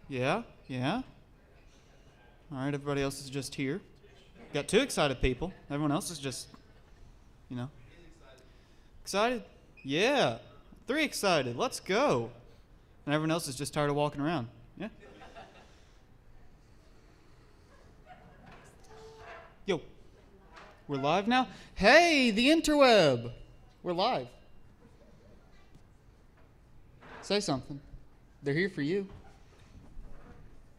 Yeah, yeah. All right, everybody else is just here. Got two excited people. Everyone else is just, you know, excited. Yeah, three excited. Let's go. And everyone else is just tired of walking around. Yeah. Yo, we're live now? Hey, the interweb. We're live. Say something. They're here for you.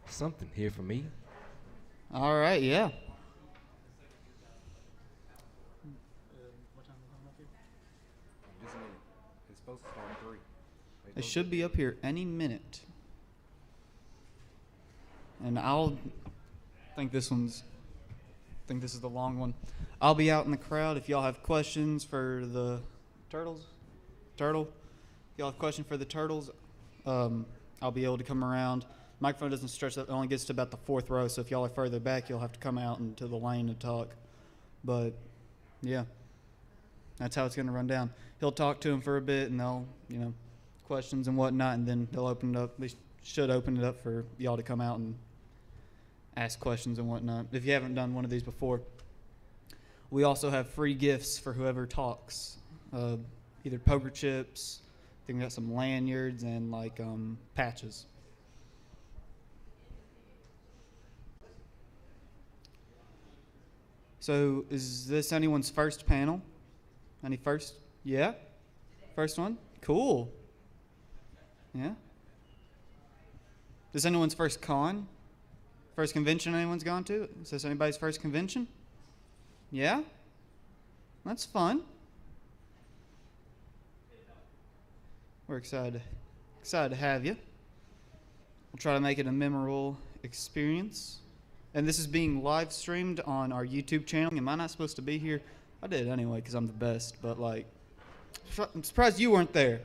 Something here for me. All right, yeah. Just a minute. It's supposed to start at 3. It should be up here any minute. And think this is the long one. I'll be out in the crowd if y'all have questions for the turtle. If y'all have questions for the turtles, I'll be able to come around. Microphone doesn't stretch up, it only gets to about the fourth row, so if y'all are further back, you'll have to come out into the lane to talk. But, yeah, that's how it's going to run down. He'll talk to him for a bit, and they'll, questions and whatnot, and then they'll open it up. They should open it up for y'all to come out and ask questions and whatnot. If you haven't done one of these before, we also have free gifts for whoever talks. Either poker chips, I think we got some lanyards and patches. So is this anyone's first panel? Any first? Yeah? First one? Cool. Yeah? Is anyone's first con? First convention anyone's gone to? Is this anybody's first convention? Yeah? That's fun. We're excited to have you. We'll try to make it a memorable experience. And this is being live streamed on our YouTube channel. Am I not supposed to be here? I did anyway because I'm the best, but I'm surprised you weren't there.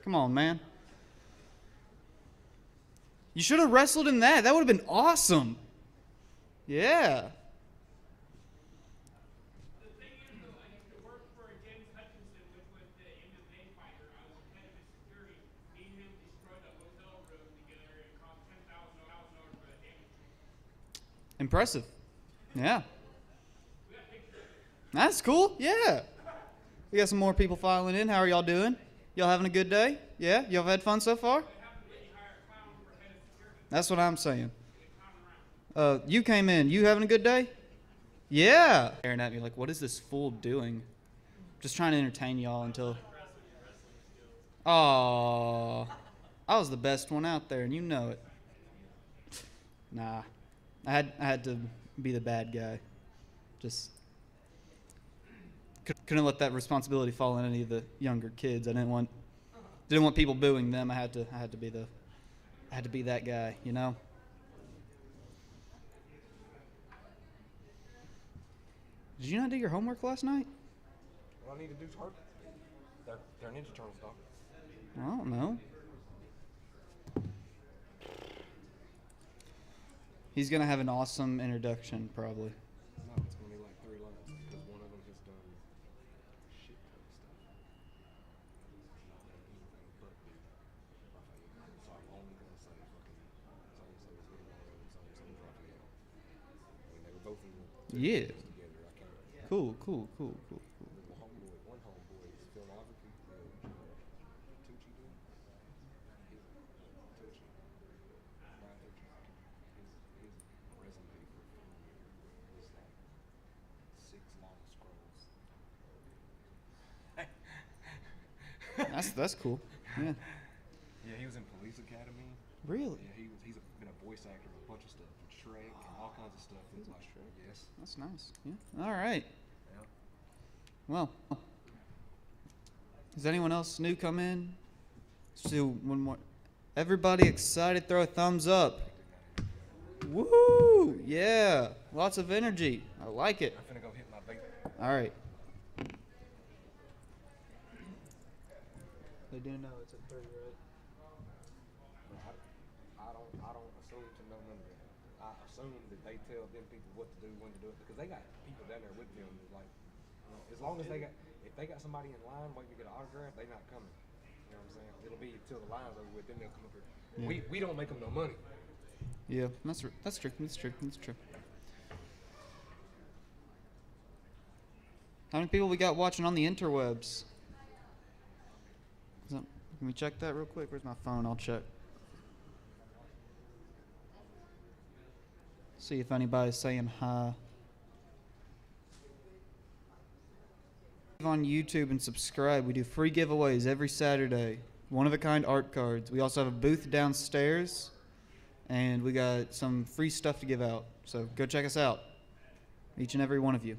Come on, man. You should have wrestled in that. That would have been awesome. Yeah. The thing is, though, I used to work for James Hutchinson, which was the MMA fighter. I was head of his security. Me and him destroyed a hotel room together and cost $10,000 for the damage. Impressive. Yeah. That's cool. Yeah. We got some more people filing in. How are y'all doing? Y'all having a good day? Yeah? Y'all had fun so far? That's what I'm saying. You came in. You having a good day? Yeah. Staring at me like, what is this fool doing? Just trying to entertain y'all until... Aww. I was the best one out there, and you know it. Nah. I had to be the bad guy. Just... couldn't let that responsibility fall on any of the younger kids. I didn't want people booing them. I had to be that guy, you know? Did you not do your homework last night? What I need to do turtles. They're Ninja Turtles, dog. I don't know. He's gonna have an awesome introduction, probably. No, it's gonna be like 3 lines because one of them has done shit ton of stuff. But so I'm only gonna say fucking so-and-so's getting on, so-and-so's Raphael. I mean, they were both in the Yeah. together. I can't. Cool. One homeboy is filmography. Tucci dude. Tucci. Brian Tucci. His resume for film was like 6 long scrolls. That's cool. Yeah. Yeah, he was in Police Academy. Really? Yeah, he's been a voice actor in a bunch of stuff, from Shrek and all kinds of stuff. He's in like Shrek. Yes. That's nice. Yeah. All right. Yeah. Well, does anyone else new come in? Let's do one more. Everybody excited? Throw a thumbs up. Woo! Yeah. Lots of energy. I like it. I'm finna go hit my bait. All right. They do know it's at 3, right? I don't assume to know none of that. I assume that they tell them people what to do, when to do it, because they got people down there with them. Like, as long as if they got somebody in line waiting to get an autograph, they not coming. You know what I'm saying? It'll be till the line's over with, then they'll come up here. We don't make them no money. Yeah, that's true. That's true. How many people we got watching on the interwebs? Can we check that real quick? Where's my phone? I'll check. See if anybody's saying hi. On YouTube and subscribe. We do free giveaways every Saturday. One-of-a-kind art cards. We also have a booth downstairs, and we got some free stuff to give out. So go check us out. Each and every one of you.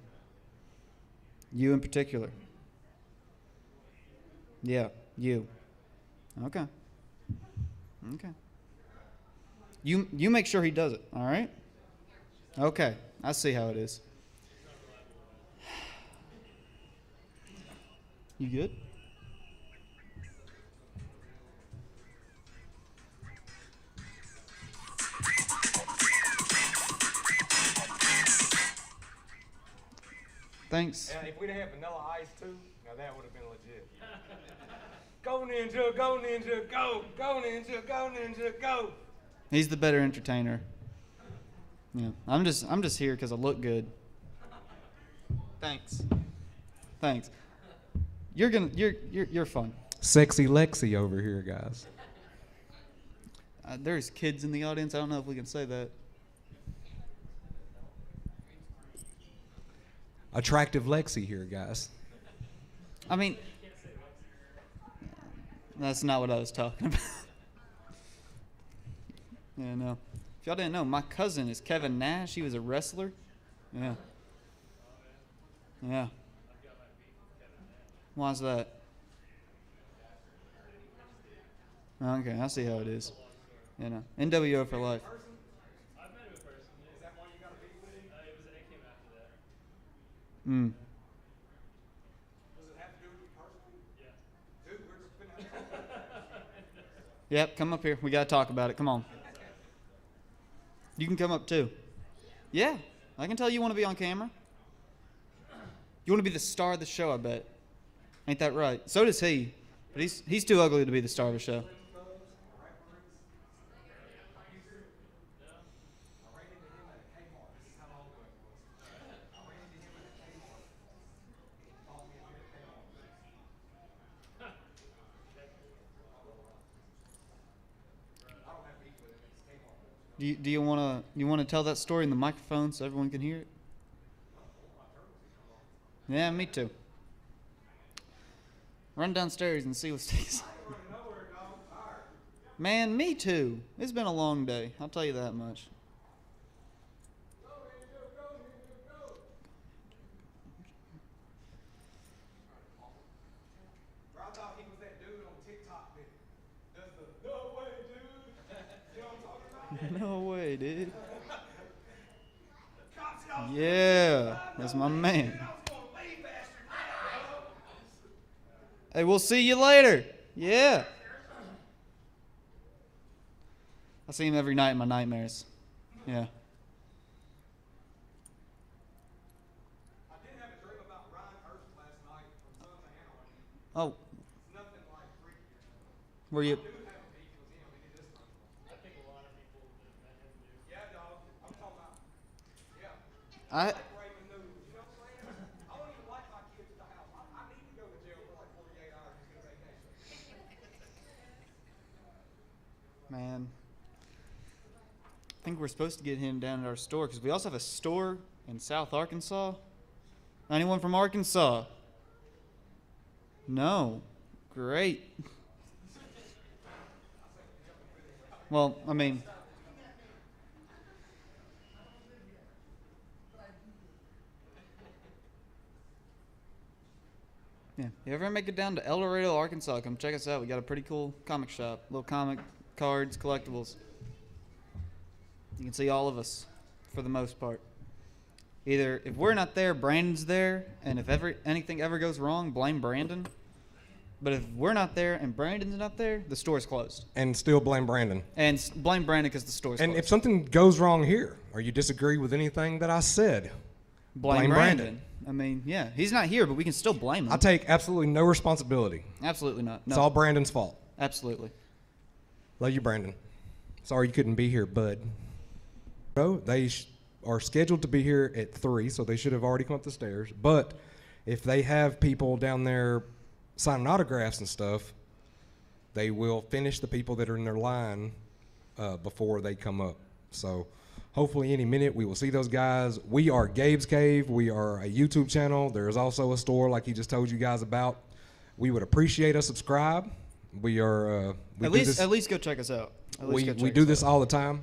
You in particular. Yeah, you. Okay. You make sure he does it, all right? Okay, I see how it is. You good? Thanks. And if we'd have had Vanilla Ice too, now that would have been legit. Go Ninja, go Ninja, go! Go Ninja, go Ninja, go! He's the better entertainer. Yeah, I'm just here because I look good. Thanks. You're fun. Sexy Lexi over here, guys. There's kids in the audience. I don't know if we can say that. Attractive Lexi here, guys. I mean, that's not what I was talking about. Yeah, no. If y'all didn't know, my cousin is Kevin Nash. He was a wrestler. Yeah. Why's that? Okay, I see how it is. You know, NWO for life. I've met him in person. Is that why you got a beat with him? It came after that. Mm. Does it have to do with you personally? Yeah. Dude, we're just finna Yep, come up here. We gotta talk about it. Come on. You can come up too. Yeah, I can tell you want to be on camera. You want to be the star of the show, I bet. Ain't that right? So does he. But he's too ugly to be the star of the show. Do you want to tell that story in the microphone so everyone can hear it? Yeah, me too. Run downstairs and see what Steve's. Man, me too. It's been a long day. I'll tell you that much. I thought he was that dude on TikTok that does the no way, dude. You know what I'm talking about? No way, dude. Cops, y'all Yeah, that's my man. I was going way faster than that, bro. Hey, we'll see you later. Yeah. I see him every night in my nightmares. Yeah. I did have a dream about Ryan Hurst last night from Sons of Anarchy. Oh, It's nothing like freaky. were you? I do have a beef with him. He did this thing. I think a lot of people that have met him do. Yeah, dog. I'm talking about. Yeah. I Like Raymond News. You know what I'm saying? I don't even like my kids at the house. I need to go to jail for like 48 hours and get a vacation. Man, I think we're supposed to get him down at our store because we also have a store in South Arkansas. Anyone from Arkansas? No. Great. Well, I mean, yeah. You ever make it down to El Dorado, Arkansas? Come check us out. We got a pretty cool comic shop. Little comic cards, collectibles. You can see all of us, for the most part. Either if we're not there, Brandon's there, and if anything ever goes wrong, blame Brandon. But if we're not there and Brandon's not there, the store's closed. And still blame Brandon. And blame Brandon because the store's And closed. if something goes wrong here, or you disagree with anything that I said, blame Brandon. Brandon. I mean, yeah, he's not here, but we can still blame him. I take absolutely no responsibility. Absolutely not. No. It's all Brandon's fault. Absolutely. Love you, Brandon. Sorry you couldn't be here, bud. No, they are scheduled to be here at 3, so they should have already come up the stairs. But if they have people down there signing autographs and stuff, they will finish the people that are in their line before they come up. So hopefully any minute we will see those guys. We are Gabe's Cave. We are a YouTube channel. There is also a store like he just told you guys about. We would appreciate a subscribe. We are At least go check us out. We do this all the time.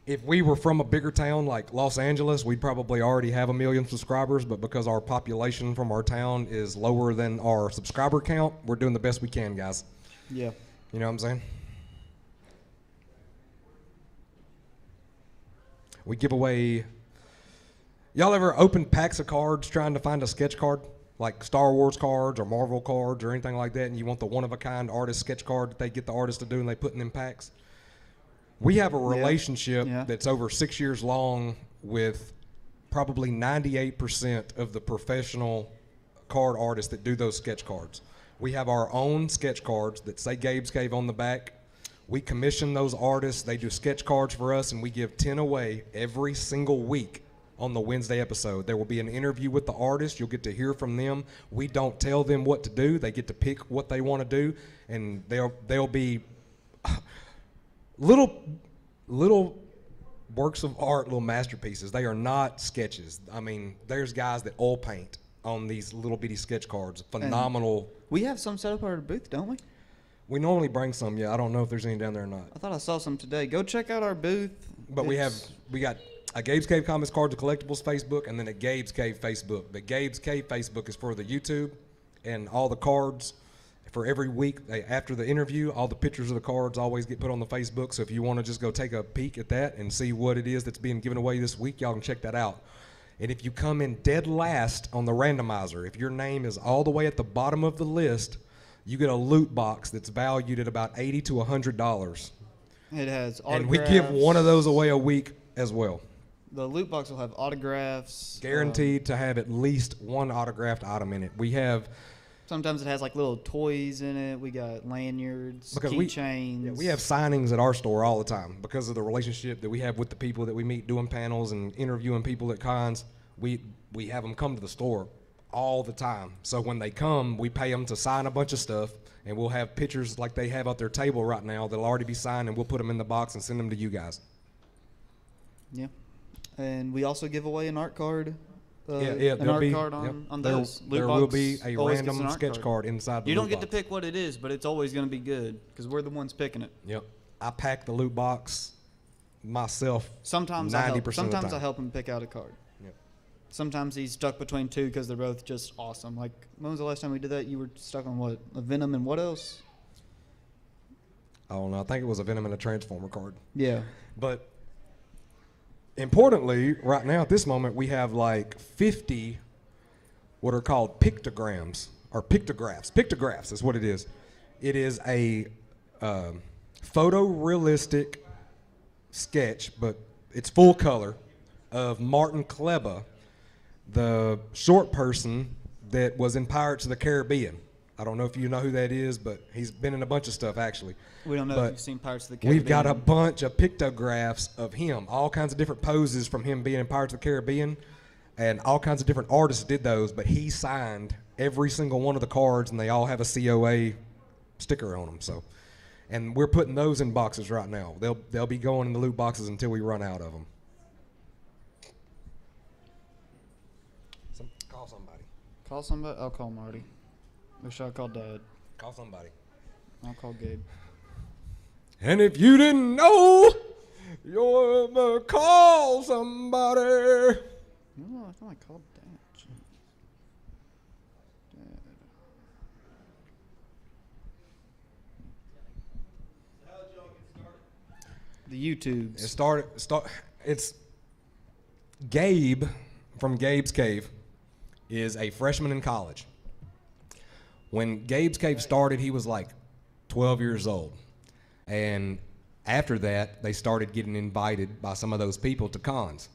If we were from a bigger town like Los Angeles, we'd probably already have 1 million subscribers, but because our population from our town is lower than our subscriber count, we're doing the best we can, guys. Yeah. You know what I'm saying? We give away... Y'all ever open packs of cards trying to find a sketch card? Like Star Wars cards or Marvel cards or anything like that, and you want the one-of-a-kind artist sketch card that they get the artist to do and they put in them packs? We have a relationship that's over 6 years long with probably 98% of the professional card artists that do those sketch cards. We have our own sketch cards that say Gabe's Cave on the back. We commission those artists. They do sketch cards for us, and we give 10 away every single week on the Wednesday episode. There will be an interview with the artist. You'll get to hear from them. We don't tell them what to do. They get to pick what they want to do, and they'll be little works of art, little masterpieces. They are not sketches. I mean, there's guys that oil paint on these little bitty sketch cards. Phenomenal. And we have some set up at our booth, don't we? We normally bring some. Yeah, I don't know if there's any down there or not. I thought I saw some today. Go check out our booth. But we got a Gabe's Cave Comics Cards and Collectibles Facebook, and then a Gabe's Cave Facebook. The Gabe's Cave Facebook is for the YouTube, and all the cards for every week after the interview, all the pictures of the cards always get put on the Facebook. So if you want to just go take a peek at that and see what it is that's being given away this week, y'all can check that out. And if you come in dead last on the randomizer, if your name is all the way at the bottom of the list, you get a loot box that's valued at about $80 to $100. It has autographs. And we give one of those away a week as well. The loot box will have autographs. Guaranteed to have at least one autographed item in it. We have... Sometimes it has like little toys in it. We got lanyards, keychains. Yeah, we have signings at our store all the time because of the relationship that we have with the people that we meet doing panels and interviewing people at cons. We have them come to the store all the time. So when they come, we pay them to sign a bunch of stuff, and we'll have pictures like they have at their table right now that'll already be signed, and we'll put them in the box and send them to you guys. Yeah. And we also give away an art card. An art card on those. There will be a random sketch card inside the You don't loot get to box. pick what it is, but it's always going to be good because we're the ones picking it. Yep. I pack the loot box myself. Sometimes 90% I help. of the Sometimes time. I help him pick out a card. Yep. Sometimes he's stuck between two because they're both just awesome. Like, when was the last time we did that? You were stuck on what? A Venom and what else? I don't know. I think it was a Venom and a Transformer card. Yeah. But importantly, right now at this moment, we have like 50 what are called pictograms or pictographs. Pictographs is what it is. It is a photorealistic sketch, but it's full color, of Martin Kleba, the short person that was in Pirates of the Caribbean. I don't know if you know who that is, but he's been in a bunch of stuff, actually. We don't know But if you've seen Pirates of the Caribbean. we've got a bunch of pictographs of him, all kinds of different poses from him being in Pirates of the Caribbean, and all kinds of different artists did those, but he signed every single one of the cards, and they all have a COA sticker on them. So, and we're putting those in boxes right now. They'll be going in the loot boxes until we run out of them. Call somebody. Call somebody? I'll call Marty. Or should I call Dad? Call somebody. I'll call Gabe. And if you didn't know, you'll call somebody. No, I thought I called Dad. Jeez. Dad. The YouTubes. It's Gabe from Gabe's Cave is a freshman in college. When Gabe's Cave started, he was like 12 years old. And after that, they started getting invited by some of those people to cons.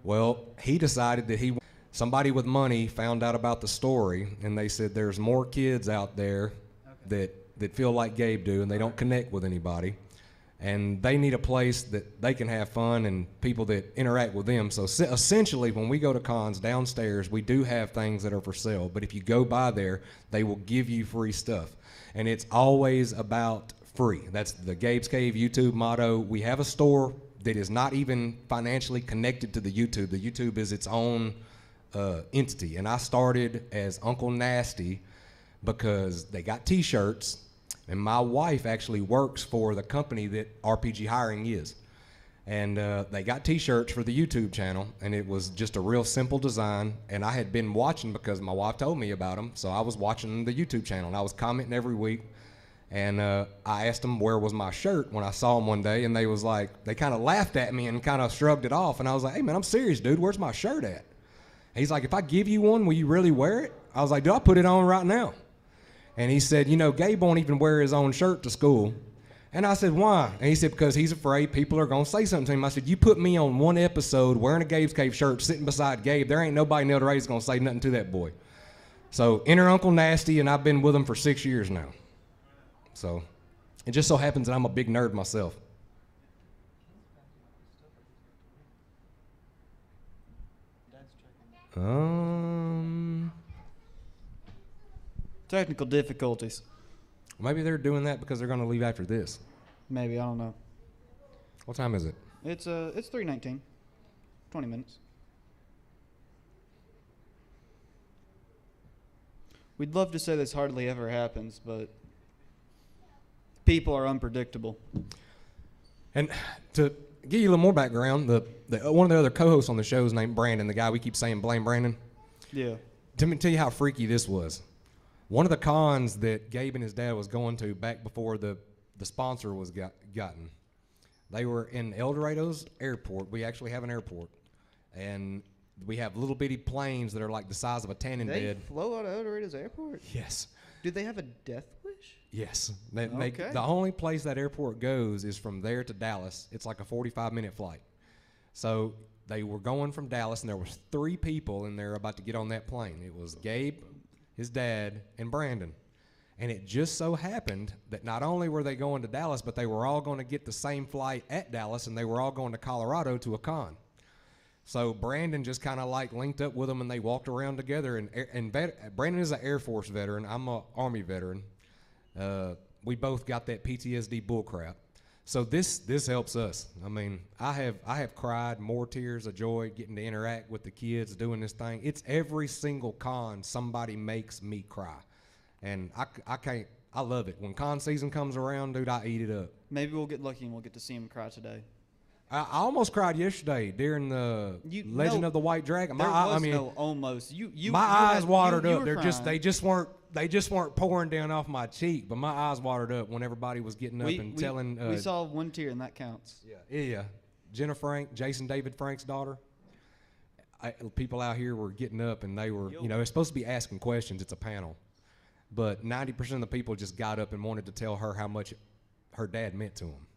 Well, he decided that somebody with money found out about the story, and they said there's more kids out there that that feel like Gabe do, and they don't connect with anybody. And they need a place that they can have fun and people that interact with them. So essentially, when we go to cons downstairs, we do have things that are for sale. But if you go by there, they will give you free stuff. And it's always about free. That's the Gabe's Cave YouTube motto. We have a store that is not even financially connected to the YouTube. The YouTube is its own entity. And I started as Uncle Nasty because they got t-shirts. And my wife actually works for the company that RPG Hiring is. And they got t-shirts for the YouTube channel, and it was just a real simple design. And I had been watching because my wife told me about them, so I was watching the YouTube channel, and I was commenting every week. And I asked them where was my shirt when I saw them one day, and they was like, they kind of laughed at me and kind of shrugged it off. And I was like, hey, man, I'm serious, dude. Where's my shirt at? And he's like, if I give you one, will you really wear it? I was like, dude, I'll put it on right now. And he said, you know, Gabe won't even wear his own shirt to school. And I said, why? And he said, because he's afraid people are going to say something to him. I said, you put me on one episode wearing a Gabe's Cave shirt, sitting beside Gabe, there ain't nobody in El Dorado going to say nothing to that boy. So enter Uncle Nasty, and I've been with him for 6 years now. So it just so happens that I'm a big nerd myself. Technical difficulties. Maybe they're doing that because they're going to leave after this. Maybe, I don't know. What time is it? It's 3:19. 20 minutes. We'd love to say this hardly ever happens, but people are unpredictable. And to give you a little more background, one of the other co-hosts on the show is named Brandon, the guy we keep saying blame Brandon. Yeah. Let me tell you how freaky this was. One of the cons that Gabe and his dad was going to back before the sponsor was gotten, they were in El Dorado's airport. We actually have an airport. And we have little bitty planes that are like the size of a tanning bed. They flow out of El Dorado's airport? Yes. Do they have a death wish? Yes. Okay. The only place that airport goes is from there to Dallas. It's like a 45-minute flight. So they were going from Dallas, and there was 3 people in there about to get on that plane. It was Gabe, his dad, and Brandon. And it just so happened that not only were they going to Dallas, but they were all going to get the same flight at Dallas, and they were all going to Colorado to a con. So Brandon just kind of like linked up with them, and they walked around together. And Brandon is an Air Force veteran. I'm an Army veteran. We both got that PTSD bullcrap. So this helps us. I mean, I have cried more tears of joy getting to interact with the kids doing this thing. It's every single con somebody makes me cry, and I love it. When con season comes around, dude, I eat it up. Maybe we'll get lucky and we'll get to see him cry today. I almost cried yesterday during the Legend of the White Dragon. Almost. My eyes watered up. They They just weren't pouring down off my cheek, but my eyes watered up when everybody was getting up and telling. We saw one tear, and that counts. Yeah. Jenna Frank, Jason David Frank's daughter. People out here were getting up, and they were, it's supposed to be asking questions. It's a panel, but 90% of the people just got up and wanted to tell her how much her dad meant to them,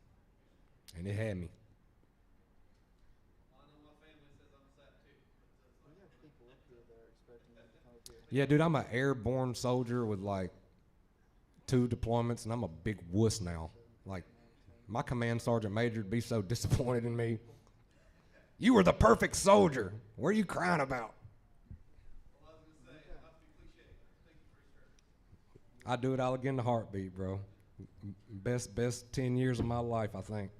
and it had me. Yeah, dude, I'm an airborne soldier with like 2 deployments, and I'm a big wuss now. Like, my command sergeant major would be so disappointed in me. You were the perfect soldier. What are you crying about? I do it all again in a heartbeat, bro. Best 10 years of my life, I think.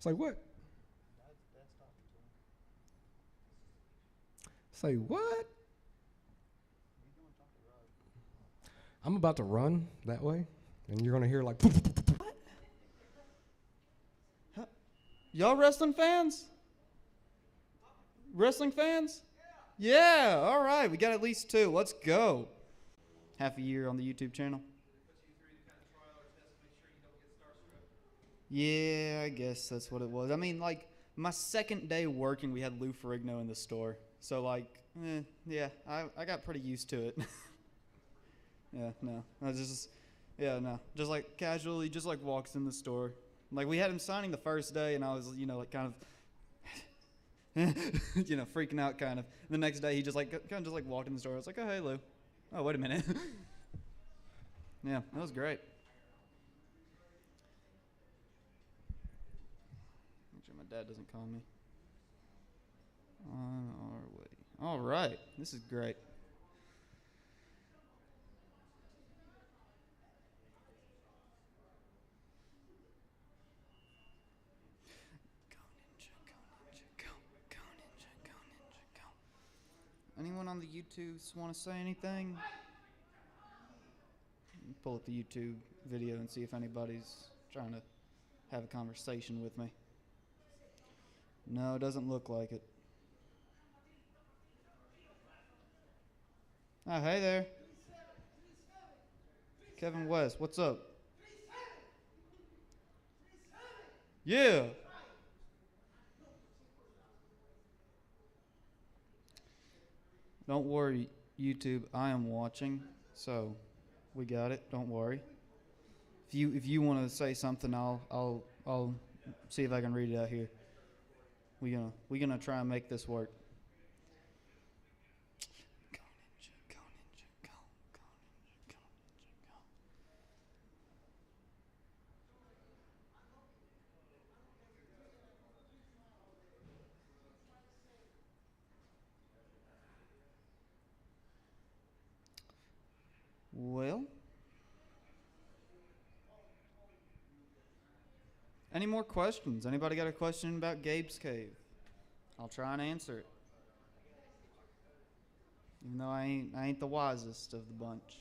Say what? Say what? I'm about to run that way, and you're going to hear like... What? Y'all wrestling fans? Wrestling fans? Yeah, all right. We got at least 2. Let's go. Half a year on the YouTube channel. Yeah, I guess that's what it was. I mean, like, my second day working, we had Lou Ferrigno in the store. So, like, yeah, I got pretty used to it. Just like casually, just like walks in the store. Like, we had him signing the first day, and I was, like, kind of, freaking out, kind of. And the next day, he just, like, kind of just, like, walked in the store. I was like, oh, hey, Lou. Oh, wait a minute. Yeah, that was great. Make sure my dad doesn't call me. On our way. All right. This is great. Go Ninja, go Ninja, go. Go Ninja, go Ninja, go. Anyone on the YouTubes want to say anything? Pull up the YouTube video and see if anybody's trying to have a conversation with me. No, it doesn't look like it. Oh, hey there. Kevin West, what's up? Yeah. Don't worry, YouTube, I am watching, so we got it. Don't worry. If you want to say something, I'll see if I can read it out here. We're gonna try and make this work. Go Ninja, go Ninja, go, go Ninja, go Ninja, go. Well, any more questions? Anybody got a question about Gabe's Cave? I'll try and answer it. Even though I ain't the wisest of the bunch.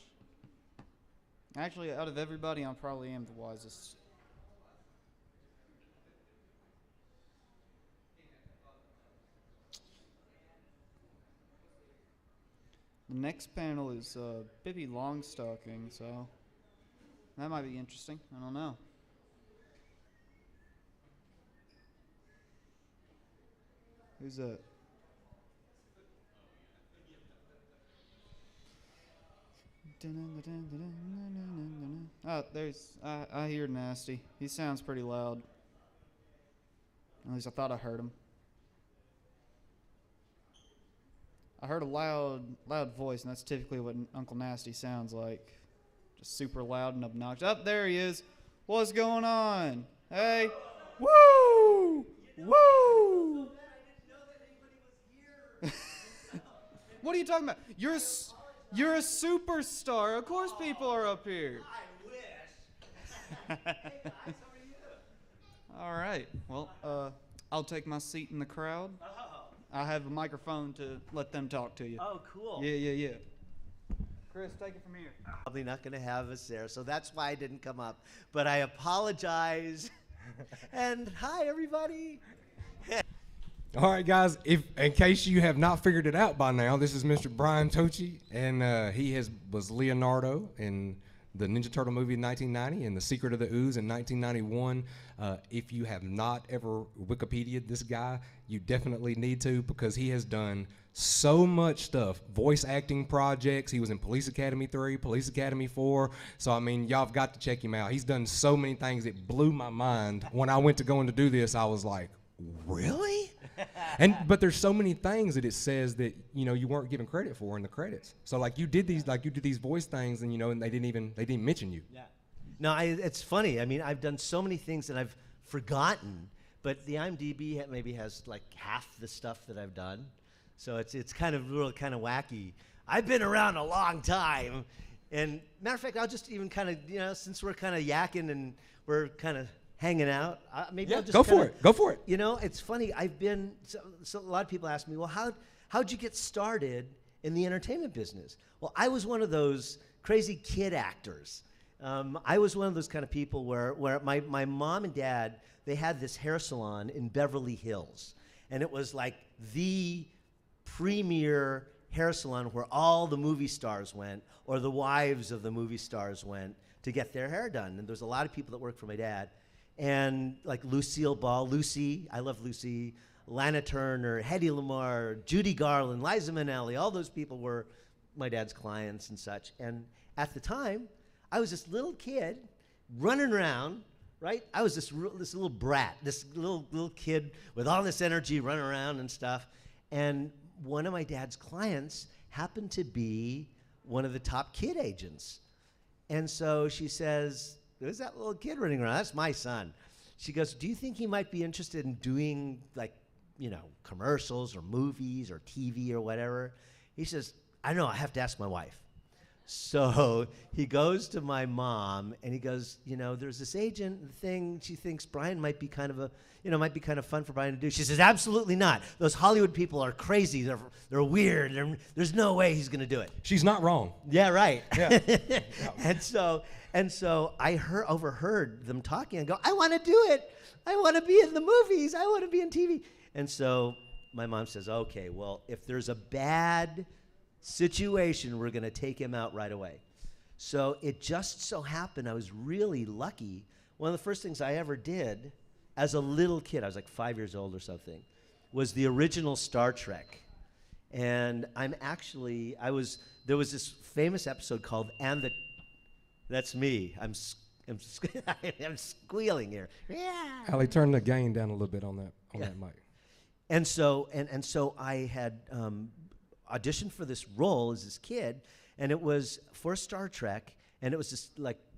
Actually, out of everybody, I probably am the wisest. The next panel is Pippi Longstocking, so that might be interesting. I don't know. Who's that? Oh, I hear Nasty. He sounds pretty loud. At least I thought I heard him. I heard a loud voice, and that's typically what Uncle Nasty sounds like. Just super loud and obnoxious. Up there he is. What's going on? Hey. Woo! Woo! What are you talking about? You're a superstar. Of course people are up here. I wish. Hey guys, how are you? All right. Well, I'll take my seat in the crowd. Oh. I have a microphone to let them talk to you. Oh, cool. Yeah. Chris, take it from here. Probably not going to have us there, so that's why I didn't come up. But I apologize. And hi, everybody. All right, guys. In case you have not figured it out by now, this is Mr. Brian Tochi, and he was Leonardo in the Ninja Turtle movie in 1990 and The Secret of the Ooze in 1991. If you have not ever Wikipedia'd this guy, you definitely need to, because he has done so much stuff. Voice acting projects. He was in Police Academy 3, Police Academy 4. So, I mean, y'all have got to check him out. He's done so many things. It blew my mind. When I went to go in to do this, I was like, really? But there's so many things that it says that you weren't given credit for in the credits. So you did these voice things, and and they didn't mention you. Yeah. No, it's funny. I mean, I've done so many things that I've forgotten, but the IMDb maybe has like half the stuff that I've done. So it's kind of wacky. I've been around a long time, and matter of fact, I'll just even kind of since we're kind of yakking and we're kind of hanging out. Maybe I'll just go for it. Go for it. It's funny. I've been so a lot of people ask me, well, how'd you get started in the entertainment business? Well, I was one of those crazy kid actors. I was one of those kind of people where my mom and dad, they had this hair salon in Beverly Hills, and it was like the premier hair salon where all the movie stars went, or the wives of the movie stars went to get their hair done. And there's a lot of people that worked for my dad. And like Lucille Ball, Lucy, I love Lucy, Lana Turner, Hedy Lamarr, Judy Garland, Liza Minnelli, all those people were my dad's clients and such. And at the time, I was this little kid running around right? I was this little brat, this little kid with all this energy running around and stuff. And one of my dad's clients happened to be one of the top kid agents. And so she says, "There's that little kid running around. That's my son." She goes, "Do you think he might be interested in doing, like, commercials or movies or TV or whatever?" He says, "I don't know. I have to ask my wife." So he goes to my mom and he goes, "There's this agent thing. She thinks Brian might be kind of fun for Brian to do." She says, "Absolutely not. Those Hollywood people are crazy. They're weird. There's no way he's going to do it." She's not wrong. Yeah, right. Yeah. And so I overheard them talking and go, "I want to do it. I want to be in the movies. I want to be in TV." And so my mom says, "Okay, well, if there's a bad situation, we're going to take him out right away." So it just so happened I was really lucky. One of the first things I ever did as a little kid, I was like 5 years old or something, was the original Star Trek. And there was this famous episode called that's me. I'm squealing here. Yeah. Allie, turn the gain down a little bit on that mic. And so I had auditioned for this role as this kid, and it was for Star Trek, and it was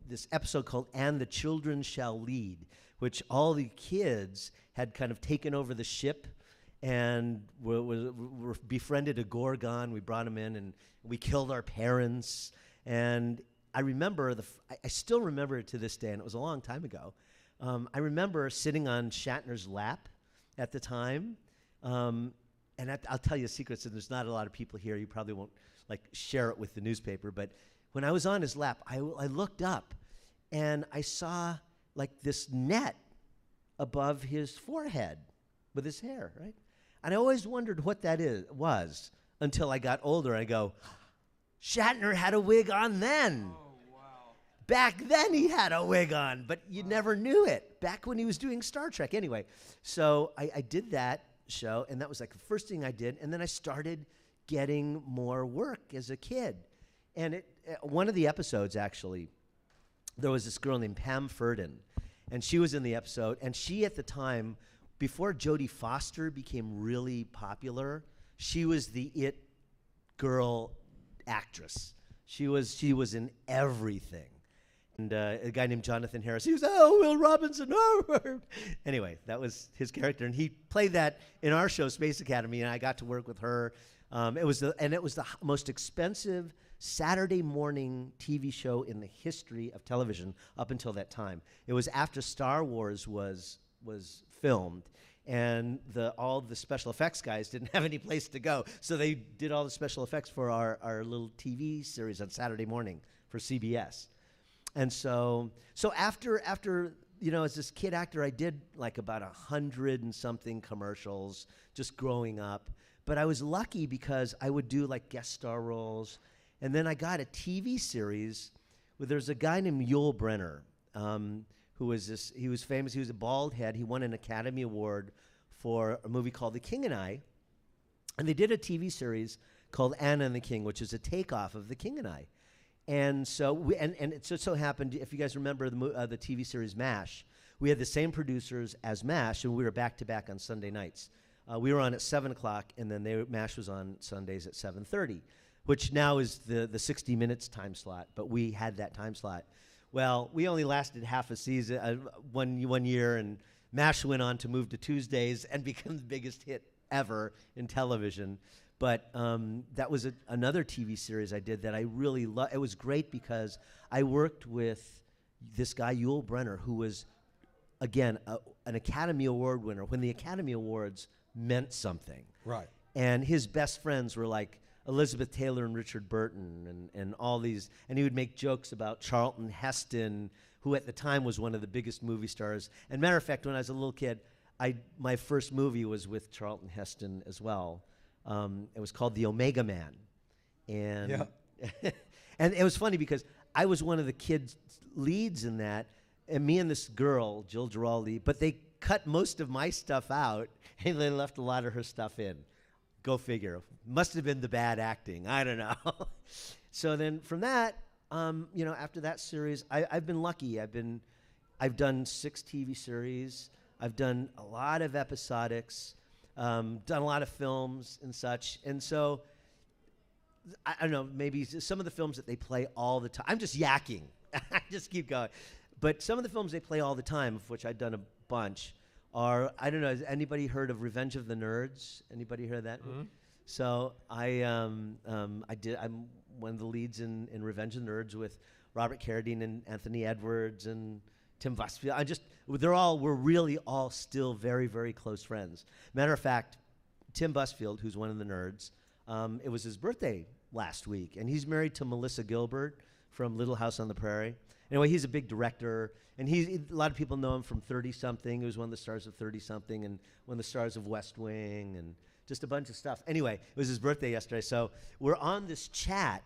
this episode called "And the Children Shall Lead," which all the kids had kind of taken over the ship and were befriended a Gorgon. We brought him in, and we killed our parents. And I remember I still remember it to this day, and it was a long time ago. I remember sitting on Shatner's lap at the time. And I'll tell you a secret, so there's not a lot of people here. You probably won't share it with the newspaper. But when I was on his lap, I looked up, and I saw this net above his forehead with his hair, right? And I always wondered what that was until I got older. I go, Shatner had a wig on then. Oh, wow. Back then he had a wig on, but you never knew it back when he was doing Star Trek. Anyway, so I did that show, and that was the first thing I did. And then I started getting more work as a kid. And one of the episodes, actually, there was this girl named Pam Ferdin, and she was in the episode. And she, at the time, before Jodie Foster became really popular, she was the it girl actress. She was in everything. And a guy named Jonathan Harris, he was, Will Robinson. Anyway, that was his character, and he played that in our show, Space Academy, and I got to work with her. It was the most expensive Saturday morning TV show in the history of television up until that time. It was after Star Wars was filmed, and all the special effects guys didn't have any place to go, so they did all the special effects for our little TV series on Saturday morning for CBS. And so after as this kid actor, I did about 100 and something commercials just growing up. But I was lucky because I would do guest star roles. And then I got a TV series where there's a guy named Yul Brynner, who was he was famous. He was a bald head. He won an Academy Award for a movie called The King and I. And they did a TV series called Anna and the King, which is a takeoff of The King and I. And so it so happened, if you guys remember the TV series MASH, we had the same producers as MASH, and we were back-to-back on Sunday nights. We were on at 7 o'clock, and then MASH was on Sundays at 7:30, which now is the 60 Minutes time slot, but we had that time slot. Well, we only lasted half a season, one year, and MASH went on to move to Tuesdays and become the biggest hit ever in television. But that was another TV series I did that I really loved. It was great because I worked with this guy, Yul Brynner, who was, again, an Academy Award winner when the Academy Awards meant something. Right. And his best friends were Elizabeth Taylor and Richard Burton and all these. And he would make jokes about Charlton Heston, who at the time was one of the biggest movie stars. And matter of fact, when I was a little kid, my first movie was with Charlton Heston as well. It was called The Omega Man. And yeah. And it was funny because I was one of the kids' leads in that, and me and this girl, Jill Giraldi, but they cut most of my stuff out, and they left a lot of her stuff in. Go figure. Must have been the bad acting. I don't know. So then from that, after that series, I've been lucky. I've been I've done 6 TV series. I've done a lot of episodics, done a lot of films and such. And so, I don't know, maybe some of the films that they play all the time. I'm just yakking. I just keep going. But some of the films they play all the time, of which I've done a bunch, are, I don't know, has anybody heard of Revenge of the Nerds? Anybody heard of that? Mm-hmm. So I'm one of the leads in Revenge of the Nerds with Robert Carradine and Anthony Edwards and Tim Busfield. We're really all still very, very close friends. Matter of fact, Tim Busfield, who's one of the nerds, it was his birthday last week, and he's married to Melissa Gilbert from Little House on the Prairie. Anyway, he's a big director, and a lot of people know him from 30-something. He was one of the stars of 30-something and one of the stars of West Wing and just a bunch of stuff. Anyway, it was his birthday yesterday, so we're on this chat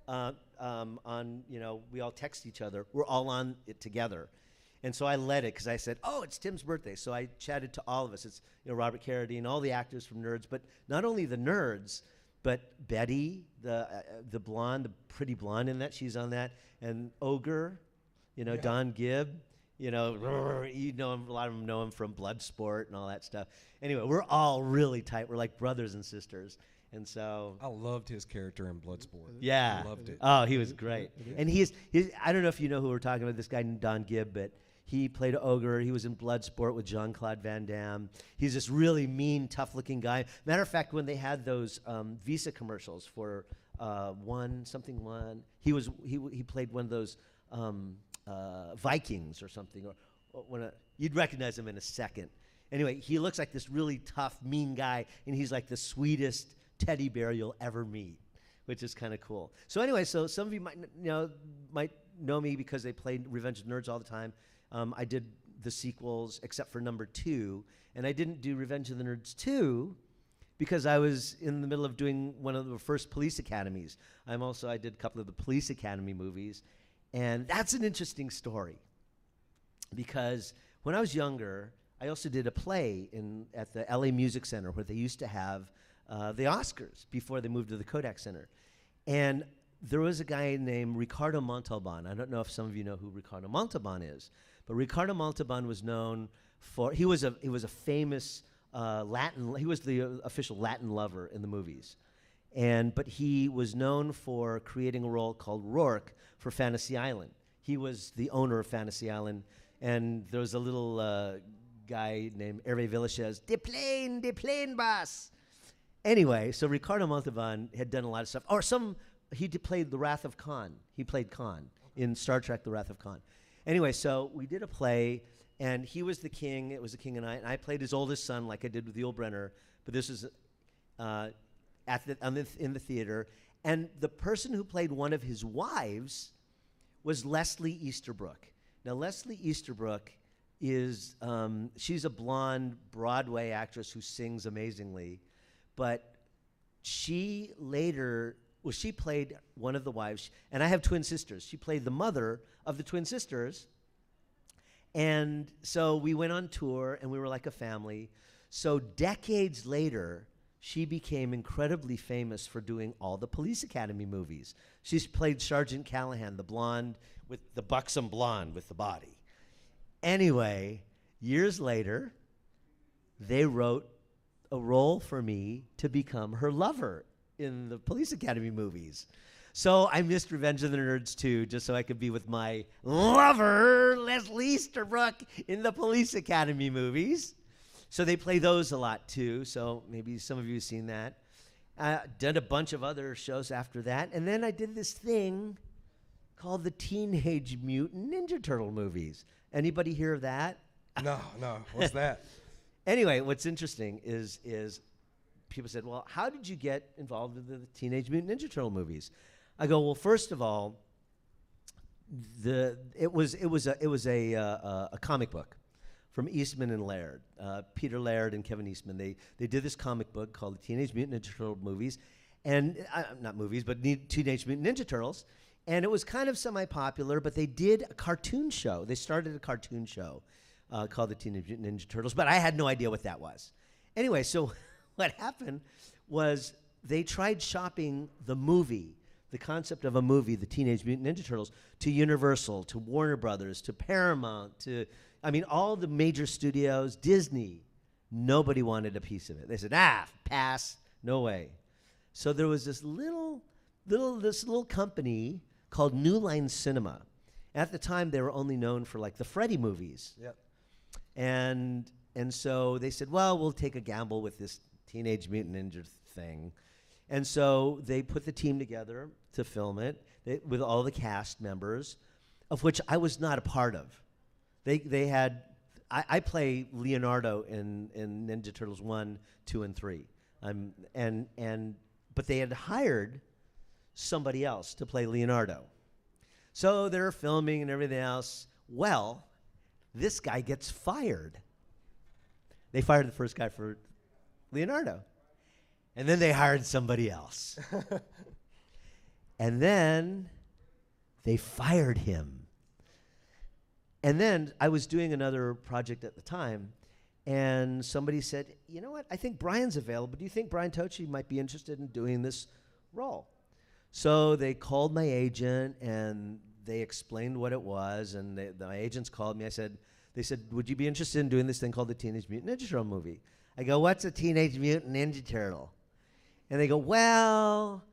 we all text each other. We're all on it together. And so I led it because I said, oh, it's Tim's birthday. So I chatted to all of us. It's Robert Carradine, all the actors from Nerds, but not only the nerds, but Betty, the blonde, the pretty blonde in that, she's on that, and Ogre, Don Gibb, him, a lot of them know him from Bloodsport and all that stuff. Anyway, we're all really tight. We're like brothers and sisters. And so I loved his character in Bloodsport. yeah, I loved it. Oh, he was great. And he's I don't know if you know who we're talking about. This guy named Don Gibb, but he played Ogre. He was in Bloodsport with Jean-Claude Van Damme. He's this really mean, tough-looking guy. Matter of fact, when they had those Visa commercials for One, he played one of those Vikings or something. You'd recognize him in a second. Anyway, he looks like this really tough, mean guy, and he's like the sweetest teddy bear you'll ever meet, which is kind of cool. So anyway, so some of you might know me because they played Revenge of the Nerds all the time. I did the sequels except for number 2, and I didn't do Revenge of the Nerds 2 because I was in the middle of doing one of the first police academies. I did a couple of the police academy movies, and that's an interesting story because when I was younger, I also did a play at the LA Music Center where they used to have the Oscars before they moved to the Kodak Center. And there was a guy named Ricardo Montalban. I don't know if some of you know who Ricardo Montalban is, but Ricardo Montalban was known for, he was a famous he was the official Latin lover in the movies. But he was known for creating a role called Rourke for Fantasy Island. He was the owner of Fantasy Island, and there was a little guy named Hervé Villachez, de plane, boss. Anyway, so Ricardo Montalban had done a lot of stuff. He played the Wrath of Khan. He played Khan in Star Trek, The Wrath of Khan. Anyway, so we did a play, and he was the king. It was the king and I played his oldest son like I did with Yul Brynner, but this was in the theater. And the person who played one of his wives was Leslie Easterbrook. Now, Leslie Easterbrook is, she's a blonde Broadway actress who sings amazingly, but she played one of the wives, and I have twin sisters. She played the mother of the twin sisters, and so we went on tour, and we were like a family. So decades later, she became incredibly famous for doing all the Police Academy movies. She's played Sergeant Callahan, the blonde, with the buxom blonde with the body. Anyway, years later, they wrote a role for me to become her lover in the Police Academy movies. So I missed Revenge of the Nerds too, just so I could be with my lover, Leslie Easterbrook, in the Police Academy movies. So they play those a lot too, so maybe some of you have seen that. Did a bunch of other shows after that, and then I did this thing called the Teenage Mutant Ninja Turtle movies. Anybody hear of that? No. What's that? Anyway, what's interesting is people said, well, how did you get involved in the Teenage Mutant Ninja Turtle movies? I go, well, first of all, it was a comic book from Eastman and Laird, Peter Laird and Kevin Eastman. They did this comic book called the Teenage Mutant Ninja Turtle movies, and not movies, but Teenage Mutant Ninja Turtles. And it was kind of semi-popular, but they did a cartoon show. They started a cartoon show called the Teenage Mutant Ninja Turtles, but I had no idea what that was. Anyway, so what happened was they tried shopping the movie, the concept of a movie, the Teenage Mutant Ninja Turtles, to Universal, to Warner Brothers, to Paramount, to, I mean, all the major studios, Disney. Nobody wanted a piece of it. They said, pass, no way. So there was this little company called New Line Cinema. At the time, they were only known for like the Freddy movies. Yep. And so they said, well, we'll take a gamble with this Teenage Mutant Ninja thing. And so they put the team together to film it with all the cast members, of which I was not a part of. They had, I play Leonardo in Ninja Turtles 1, 2, and 3. But they had hired somebody else to play Leonardo. So they're filming and everything else. Well, this guy gets fired. They fired the first guy for Leonardo. And then they hired somebody else. And then they fired him. And then I was doing another project at the time, and somebody said, you know what, I think Brian's available. Do you think Brian Tochi might be interested in doing this role? So they called my agent, and they explained what it was, and my agents called me. They said, would you be interested in doing this thing called the Teenage Mutant Ninja Turtle movie? I go, what's a Teenage Mutant Ninja Turtle? And they go, well,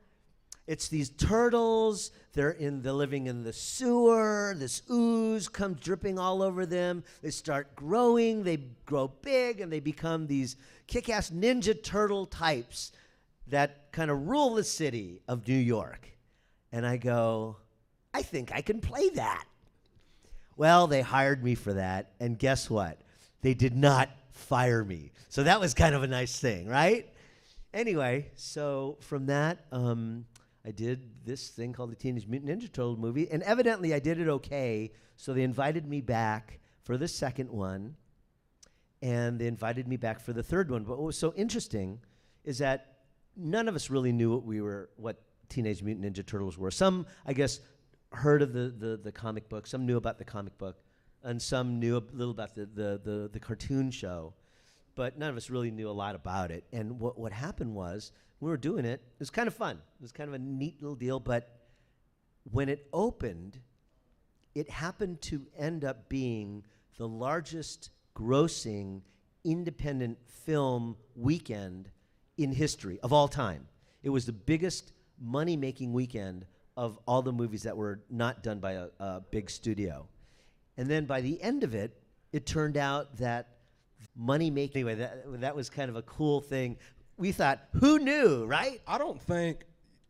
it's these turtles. They're living in the sewer. This ooze comes dripping all over them. They start growing. They grow big, and they become these kick-ass Ninja Turtle types that kind of rule the city of New York. And I go, I think I can play that. Well, they hired me for that, and guess what? They did not fire me. So that was kind of a nice thing, right? Anyway, so from that, I did this thing called the Teenage Mutant Ninja Turtle movie, and evidently I did it okay, so they invited me back for the second one, and they invited me back for the third one. But what was so interesting is that none of us really knew what Teenage Mutant Ninja Turtles were. Some, I guess, heard of the comic book. Some knew about the comic book, and some knew a little about the cartoon show. But none of us really knew a lot about it. And what happened was, we were doing it. It was kind of fun. It was kind of a neat little deal. But when it opened, it happened to end up being the largest grossing independent film weekend in history of all time. It was the biggest money-making weekend of all the movies that were not done by a big studio. And then by the end of it, it turned out that money-making, anyway, that was kind of a cool thing. We thought, who knew, right? I don't think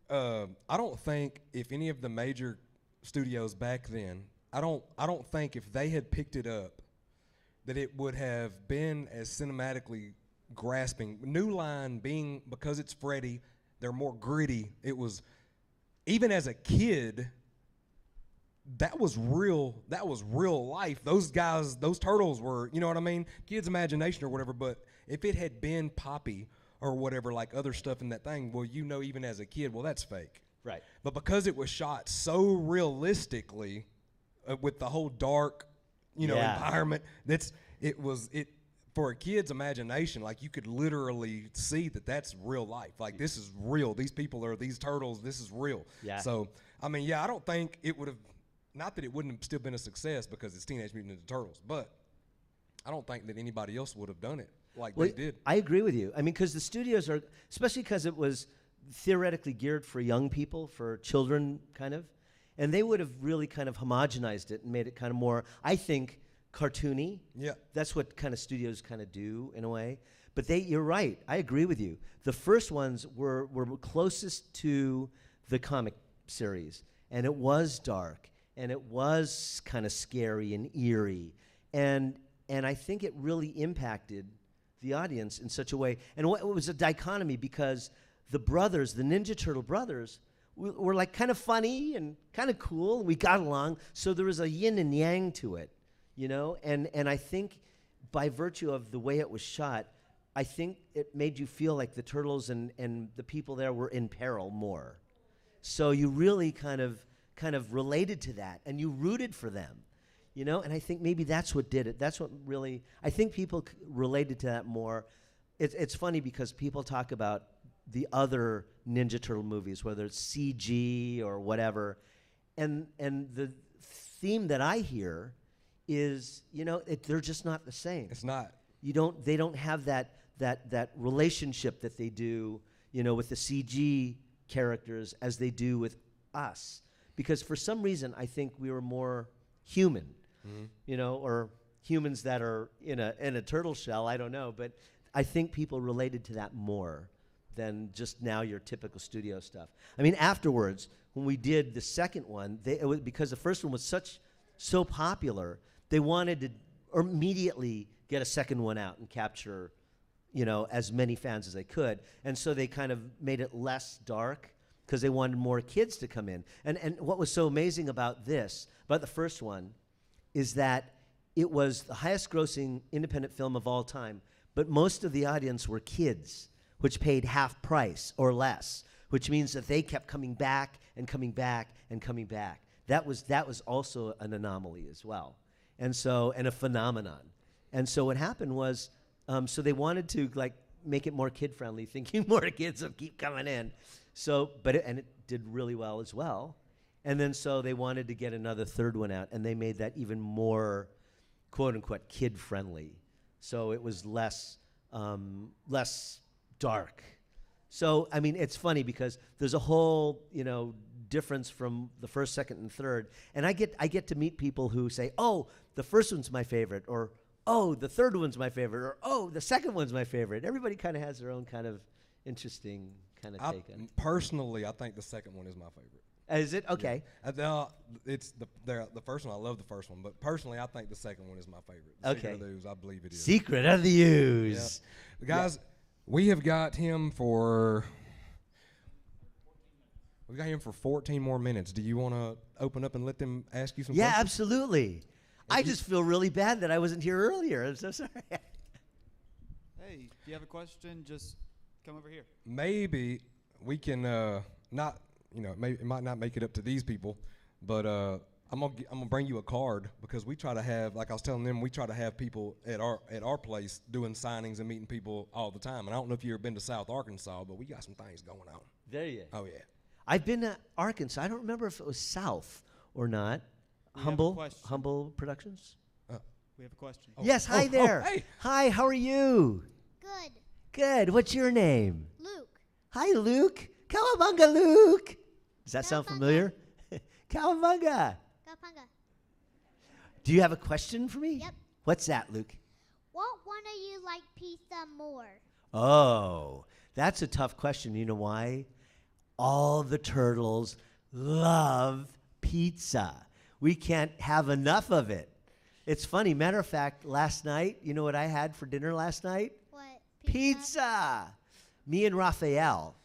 if any of the major studios back then, I don't think if they had picked it up, that it would have been as cinematically grasping. New Line being, because it's Freddy, they're more gritty. It was, even as a kid, that was real life. Those guys, those turtles were, you know what I mean? Kids' imagination or whatever. But if it had been Poppy or whatever, like other stuff in that thing, well, you know, even as a kid, well, that's fake. Right. But because it was shot so realistically, with the whole dark, environment, for a kid's imagination, like, you could literally see that that's real life. Like, this is real. These people are these turtles. This is real. Yeah. So, I mean, yeah, I don't think it would have, not that it wouldn't have still been a success because it's Teenage Mutant Ninja Turtles, but I don't think that anybody else would have done it like they did. I agree with you. I mean, because the studios are, especially because it was theoretically geared for young people, for children, kind of, and they would have really kind of homogenized it and made it kind of more, I think, cartoony. Yeah. That's what kind of studios kind of do in a way. But you're right. I agree with you. The first ones were closest to the comic series, and it was dark, and it was kind of scary and eerie, and I think it really impacted the audience in such a way. And it was a dichotomy because the brothers, the Ninja Turtle brothers, were like kind of funny and kind of cool, and we got along. So there was a yin and yang to it, you know. And I think by virtue of the way it was shot, I think it made you feel like the turtles and the people there were in peril more. So you really kind of related to that, and you rooted for them, you know. And I think maybe that's what did it. That's what really, I think people related to that more. It's funny because people talk about the other Ninja Turtle movies, whether it's CG or whatever. And the theme that I hear is, they're just not the same. It's not. They don't have that relationship that they do, with the CG characters as they do with us. Because for some reason, I think we were more human, or humans that are in a turtle shell. I don't know, but I think people related to that more than just now your typical studio stuff. I mean, afterwards, when we did the second one, because the first one was so popular, they wanted to immediately get a second one out and capture, as many fans as they could. And so they kind of made it less dark because they wanted more kids to come in. And what was so amazing about the first one, is that it was the highest grossing independent film of all time, but most of the audience were kids, which paid half price or less, which means that they kept coming back and coming back and coming back. That was also an anomaly as well, and a phenomenon. And so what happened was, so they wanted to make it more kid friendly, thinking more kids would keep coming in. So, it did really well as well. And then so they wanted to get another third one out, and they made that even more, quote unquote, kid friendly. So it was less dark. So I mean, it's funny because there's a whole difference from the first, second, and third. And I get to meet people who say, "Oh, the first one's my favorite," or "Oh, the third one's my favorite," or "Oh, the second one's my favorite." Everybody kind of has their own kind of interesting kind of take on it. Personally, I think the second one is my favorite. Is it? Okay. Yeah. It's the first one. I love the first one, but personally, I think the second one is my favorite. Okay. Secret of the Ooze, I believe it is. Secret of the Ooze. Yeah. Guys, we have got him for 14 more minutes. Do you want to open up and let them ask you some questions? Yeah, absolutely. I just feel really bad that I wasn't here earlier. I'm so sorry. Hey, if you have a question, just come over here. Maybe we can not. It might not make it up to these people, but I'm gonna bring you a card because we try to have, like I was telling them, we try to have people at our place doing signings and meeting people all the time. And I don't know if you've ever been to South Arkansas, but we got some things going on. There you go. Oh yeah. I've been to Arkansas. I don't remember if it was South or not. We have a question. Humble Productions. We have a question. Yes. Hi there. Hey. Hi. How are you? Good. Good. What's your name? Luke. Hi, Luke. Cowabunga, Luke. Does that sound Cowabunga. familiar? Cowabunga. Gapanga. Do you have a question for me? Yep. What's that, Luke? What one of you like pizza more? Oh, that's a tough question. You know why? All the turtles love pizza. We can't have enough of it. It's funny. Matter of fact, last night, you know what I had for dinner last night? What? Pizza. Me and Raphael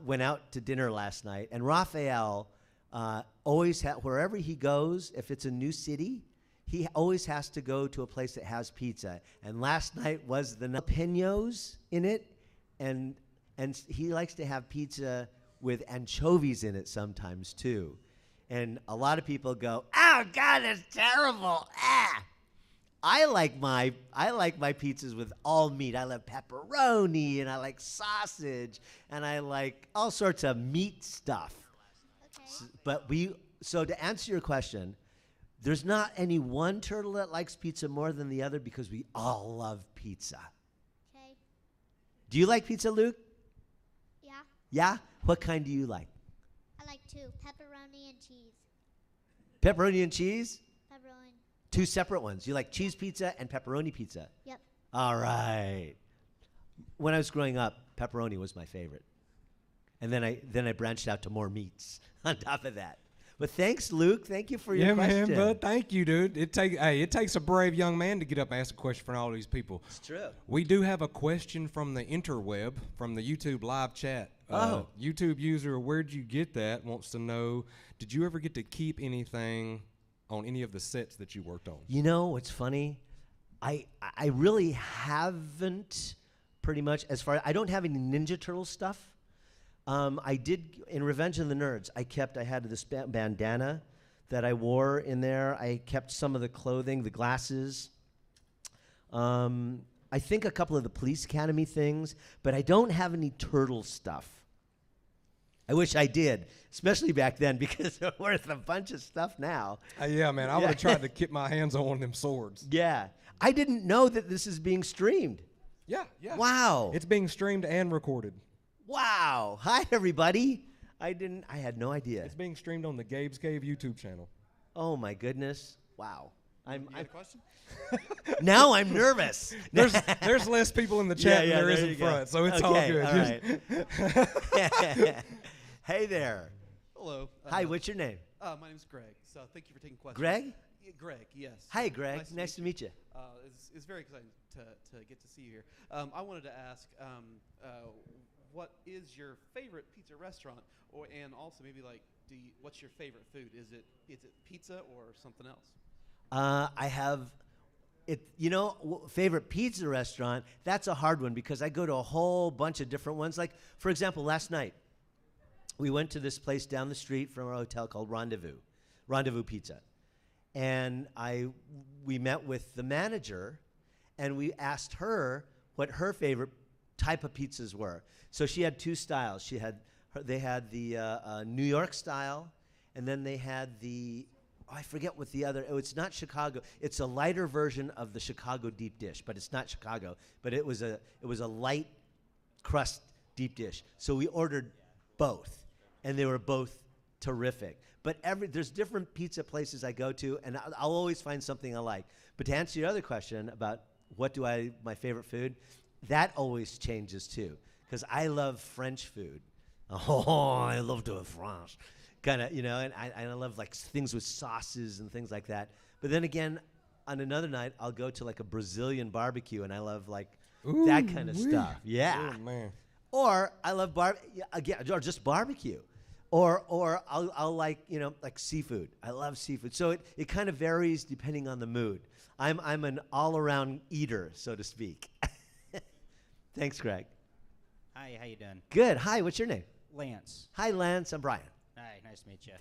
went out to dinner last night, and Raphael always wherever he goes, if it's a new city, he always has to go to a place that has pizza. And last night was the jalapenos in it, and he likes to have pizza with anchovies in it sometimes too. And a lot of people go, "Oh God, that's terrible!" I like my pizzas with all meat. I love pepperoni, and I like sausage, and I like all sorts of meat stuff. Okay. But so to answer your question, there's not any one turtle that likes pizza more than the other because we all love pizza. Okay. Do you like pizza, Luke? Yeah. Yeah? What kind do you like? I like two. Pepperoni and cheese. Pepperoni and cheese? Pepperoni. Two separate ones. You like cheese pizza and pepperoni pizza? Yep. All right. When I was growing up, pepperoni was my favorite. And then I branched out to more meats on top of that. But thanks, Luke. Thank you for your question. Yeah, man, bud. Thank you, dude. It takes a brave young man to get up and ask a question for all these people. It's true. We do have a question from the interweb, from the YouTube live chat. YouTube user, where'd you get that? Wants to know, did you ever get to keep anything on any of the sets that you worked on? You know what's funny? I really haven't, pretty much. I don't have any Ninja Turtle stuff. I did in Revenge of the Nerds. I had this bandana that I wore in there. I kept some of the clothing, the glasses. I think a couple of the Police Academy things, but I don't have any turtle stuff. I wish I did, especially back then, because they're worth a bunch of stuff now. Yeah, man, I would have tried to get my hands on one of them swords. Yeah. I didn't know that this is being streamed. Yeah. Wow. It's being streamed and recorded. Wow. Hi, everybody. I had no idea. It's being streamed on the Gabe's Cave YouTube channel. Oh, my goodness. Wow. You got a question? Now I'm nervous. There's less people in the chat than there is in front, so it's all good. All right. Hey there. Hello. Hi, what's your name? My name is Greg. So thank you for taking questions. Greg? Yeah, Greg, yes. Hi, Greg. Nice to meet you. It's very exciting to get to see you here. I wanted to ask, what is your favorite pizza restaurant, and also maybe like, what's your favorite food? Is it pizza or something else? I have favorite pizza restaurant. That's a hard one because I go to a whole bunch of different ones. Like, for example, last night, we went to this place down the street from our hotel called Rendezvous Pizza. And we met with the manager, and we asked her what her favorite type of pizzas were. So she had two styles. They had the New York style, and then they had I forget what the other. It's not Chicago. It's a lighter version of the Chicago deep dish, but it's not Chicago. But it was a light crust deep dish. So we ordered both, and they were both terrific. But there's different pizza places I go to, and I'll always find something I like. But to answer your other question about my favorite food, that always changes too, because I love French food. Oh, I love the French. Kind of, and I love like things with sauces and things like that. But then again, on another night, I'll go to like a Brazilian barbecue, and I love like that kind of stuff. Yeah. Oh, man. Or I love or just barbecue. Or I'll like like seafood. I love seafood. So it kind of varies depending on the mood. I'm an all-around eater, so to speak. Thanks, Greg. Hi, how you doing? Good. Hi, what's your name? Lance. Hi, Lance. I'm Brian. Hi, nice to meet you.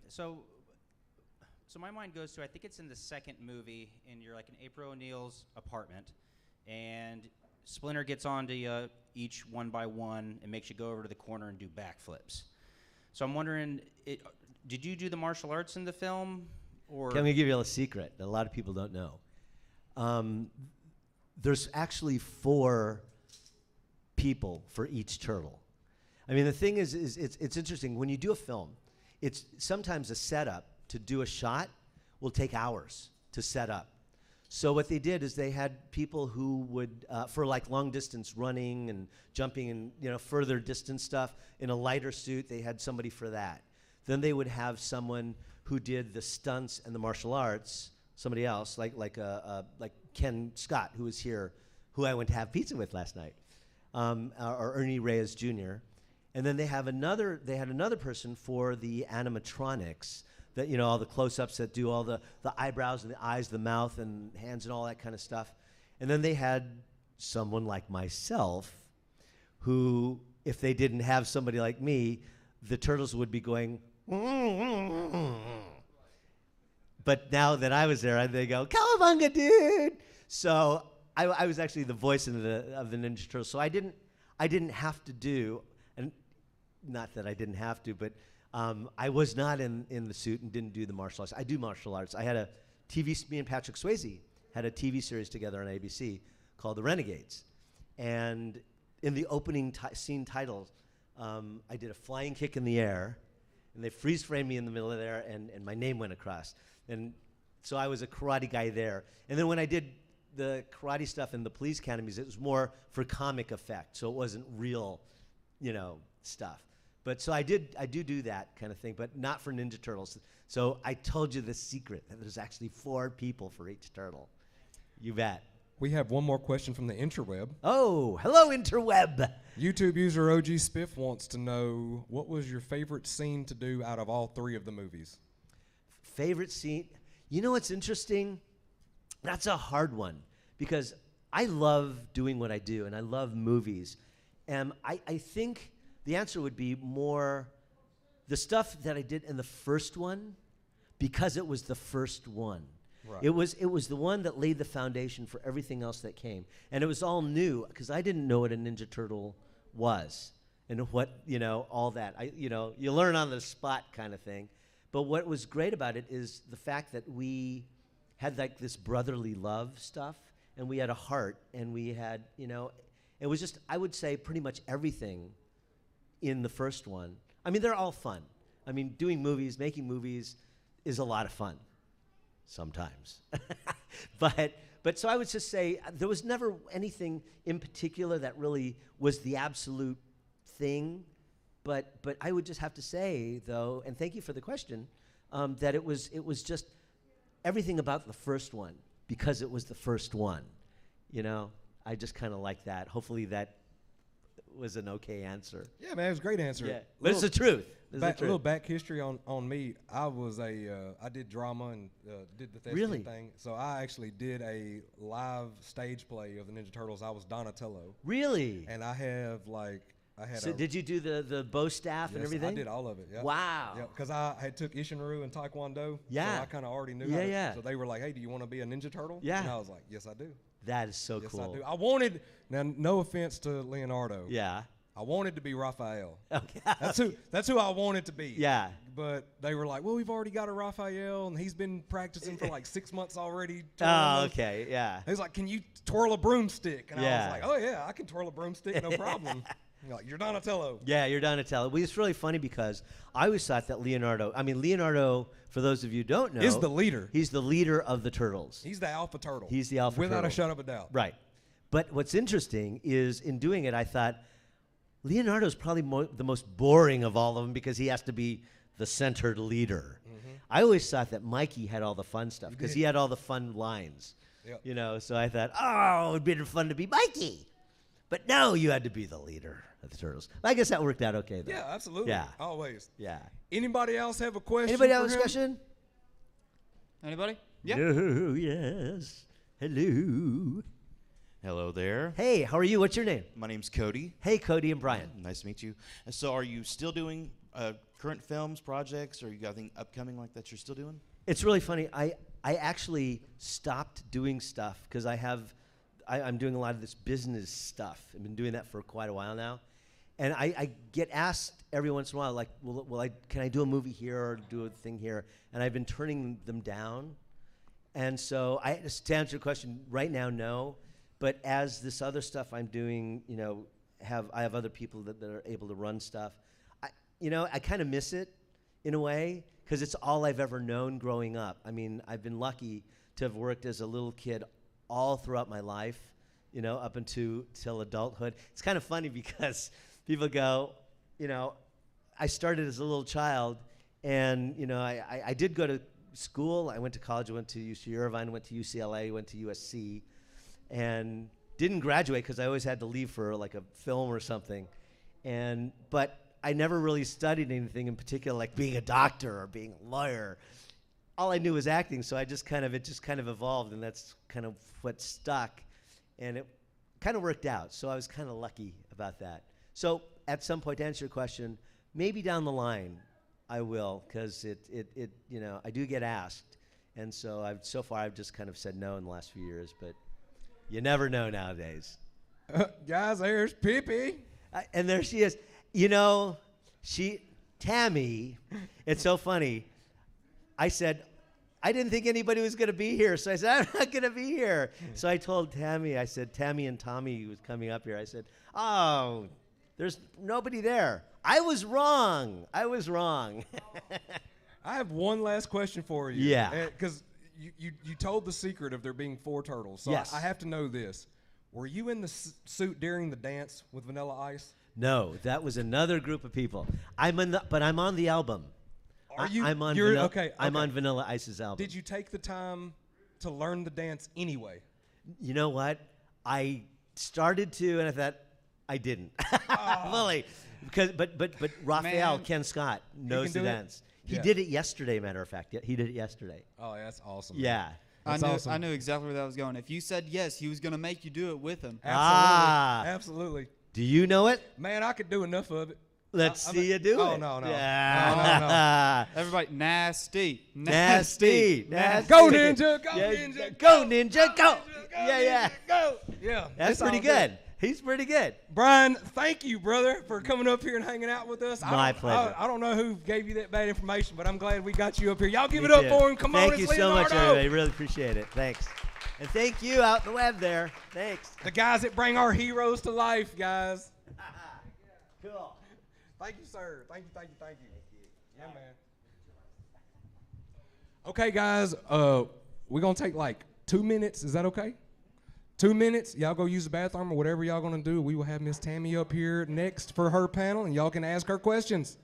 So my mind goes to, I think it's in the second movie, and you're like in April O'Neil's apartment, and Splinter gets onto you each one by one and makes you go over to the corner and do backflips. So I'm wondering, did you do the martial arts in the film? Or Let me give you a secret that a lot of people don't know. There's actually 4 people for each turtle. I mean, the thing is it's interesting. When you do a film, it's sometimes a setup to do a shot will take hours to set up. So what they did is they had people who would, for like long distance running and jumping and further distance stuff in a lighter suit, they had somebody for that. Then they would have someone who did the stunts and the martial arts, somebody else, like Ken Scott, who was here, who I went to have pizza with last night, or Ernie Reyes Jr. And then they had another person for the animatronics, that all the close-ups that do all the eyebrows and the eyes, the mouth and hands and all that kind of stuff. And then they had someone like myself who, if they didn't have somebody like me, the turtles would be going, but now that I was there, they go, "Cowabunga, dude!" So I was actually the voice of the Ninja Turtles. So I didn't have to do, and not that I didn't have to, but I was not in the suit and didn't do the martial arts. I do martial arts. I had me and Patrick Swayze had a TV series together on ABC called The Renegades. And in the opening scene titles, I did a flying kick in the air, and they freeze framed me in the middle of there, and my name went across. And so I was a karate guy there. And then when I did the karate stuff in the police academies, it was more for comic effect, so it wasn't real, stuff. But so I do that kind of thing, but not for Ninja Turtles. So I told you the secret, that there's actually 4 people for each turtle. You bet. We have one more question from the interweb. Oh, hello, interweb. YouTube user OG Spiff wants to know, what was your favorite scene to do out of all 3 of the movies? Favorite scene? You know what's interesting? That's a hard one, because I love doing what I do, and I love movies. And I think the answer would be more the stuff that I did in the first one, because it was the first one. Right. It was the one that laid the foundation for everything else that came, and it was all new because I didn't know what a Ninja Turtle was and what all that. You learn on the spot kind of thing. But what was great about it is the fact that we had like this brotherly love stuff, and we had a heart, and we had it was just, I would say, pretty much everything in the first one. I mean, they're all fun. I mean, doing movies, making movies is a lot of fun sometimes. But so I would just say there was never anything in particular that really was the absolute thing. But I would just have to say, though, and thank you for the question, that it was just everything about the first one, because it was the first one. I just kind of like that. Hopefully that was an okay answer. Yeah, man, it was a great answer. Yeah, but it's the truth. It's the A little truth. back history on me. I did drama and did the thespian Really? thing. So I actually did a live stage play of the Ninja Turtles. I was Donatello, Really? and I had So did you do the bow staff and yes, everything? I did all of it. Yeah. Wow. Yeah, because I had took Ishinryu and Taekwondo. Yeah. So I kind of already knew. Yeah, how to, yeah. So they were like, "Hey, do you want to be a Ninja Turtle?" Yeah. And I was like, "Yes, I do. That is so Yes, cool. I do." I wanted. Now, no offense to Leonardo. Yeah. I wanted to be Raphael. Okay. That's who I wanted to be. Yeah. But they were like, "Well, we've already got a Raphael, and he's been practicing for like 6 months already." Oh, okay. Yeah. He was like, "Can you twirl a broomstick?" And I Yeah. was like, "Oh yeah, I can twirl a broomstick, no problem." You're like, "You're Donatello." Yeah, you're Donatello. Well, it's really funny because I always thought that Leonardo, for those of you who don't know, Is the leader. He's the leader of the Turtles. He's the alpha turtle. He's the alpha without turtle. a shadow of a doubt. Right. But what's interesting is in doing it, I thought Leonardo's probably the most boring of all of them because he has to be the centered leader. I always thought that Mikey had all the fun stuff because he had all the fun lines. Yep. So I thought, oh, it would be fun to be Mikey. But no, you had to be the leader of the Turtles. I guess that worked out okay, though. Yeah, absolutely. Yeah. Always. Yeah. Anybody else have a question? Anybody for else him? question? Anybody? Yeah. No, yes. Hello. Hello there. Hey, how are you? What's your name? My name's Cody. Hey, Cody and Brian. Nice to meet you. And so, are you still doing current films, projects, or you got anything upcoming like that you're still doing? It's really funny. I actually stopped doing stuff because I'm doing a lot of this business stuff. I've been doing that for quite a while now. And I get asked every once in a while, like, can I do a movie here or do a thing here? And I've been turning them down. And so just to answer your question, right now, no. But as this other stuff I'm doing, I have other people that are able to run stuff. I kind of miss it in a way because it's all I've ever known growing up. I mean, I've been lucky to have worked as a little kid all throughout my life, up till adulthood. It's kind of funny because people go, I started as a little child, and I did go to school. I went to college. I went to UC Irvine. Went to UCLA. Went to USC. And didn't graduate because I always had to leave for like a film or something. But I never really studied anything in particular, like being a doctor or being a lawyer. All I knew was acting, so it just kind of evolved, and that's kind of what stuck. And it kind of worked out, so I was kind of lucky about that. So at some point, to answer your question, maybe down the line I will, because I do get asked. And so so far I've just kind of said no in the last few years, but you never know nowadays. Guys, there's Pippi. And there she is. Tammy, it's so funny. I said, I didn't think anybody was going to be here. So I said, I'm not going to be here. So I told Tammy, I said, Tammy and Tommy was coming up here. I said, oh, there's nobody there. I was wrong. I have one last question for you. Yeah. Because you told the secret of there being 4 turtles. So Yes. I have to know this. Were you in the suit during the dance with Vanilla Ice? No, that was another group of people. But I'm on the album. Are you? I'm on you're, Vanilla, okay. I'm on Vanilla Ice's album. Did you take the time to learn the dance anyway? You know what? I started to, and I thought I didn't. Really, but Raphael, Man. Ken Scott knows can the do it? dance. He Yeah. did it yesterday. Matter of fact, he did it yesterday. Oh, that's awesome. Yeah. That's awesome. I knew exactly where that was going. If you said yes, he was going to make you do it with him. Absolutely. Ah. Absolutely. Do you know it? Man, I could do enough of it. Let's I see mean- you do oh, it. no. Yeah. Everybody, nasty. Nasty. Go Ninja, go Yeah, Ninja, go Ninja, go. Yeah. go. Yeah, That's it's pretty all good. He's pretty good. Brian, thank you, brother, for coming up here and hanging out with us. My pleasure. I don't know who gave you that bad information, but I'm glad we got you up here. Y'all give Me it up too. for him. Come on, Thank it's you so much, Leonardo. everybody. Really appreciate it. Thanks. And thank you out in the web there. Thanks. The guys that bring our heroes to life, guys. Cool. Thank you, sir. Thank you. Yeah, man. Okay, guys. We're gonna take like 2 minutes. Is that okay? 2 minutes. Y'all go use the bathroom or whatever y'all gonna do. We will have Miss Tammy up here next for her panel, and y'all can ask her questions.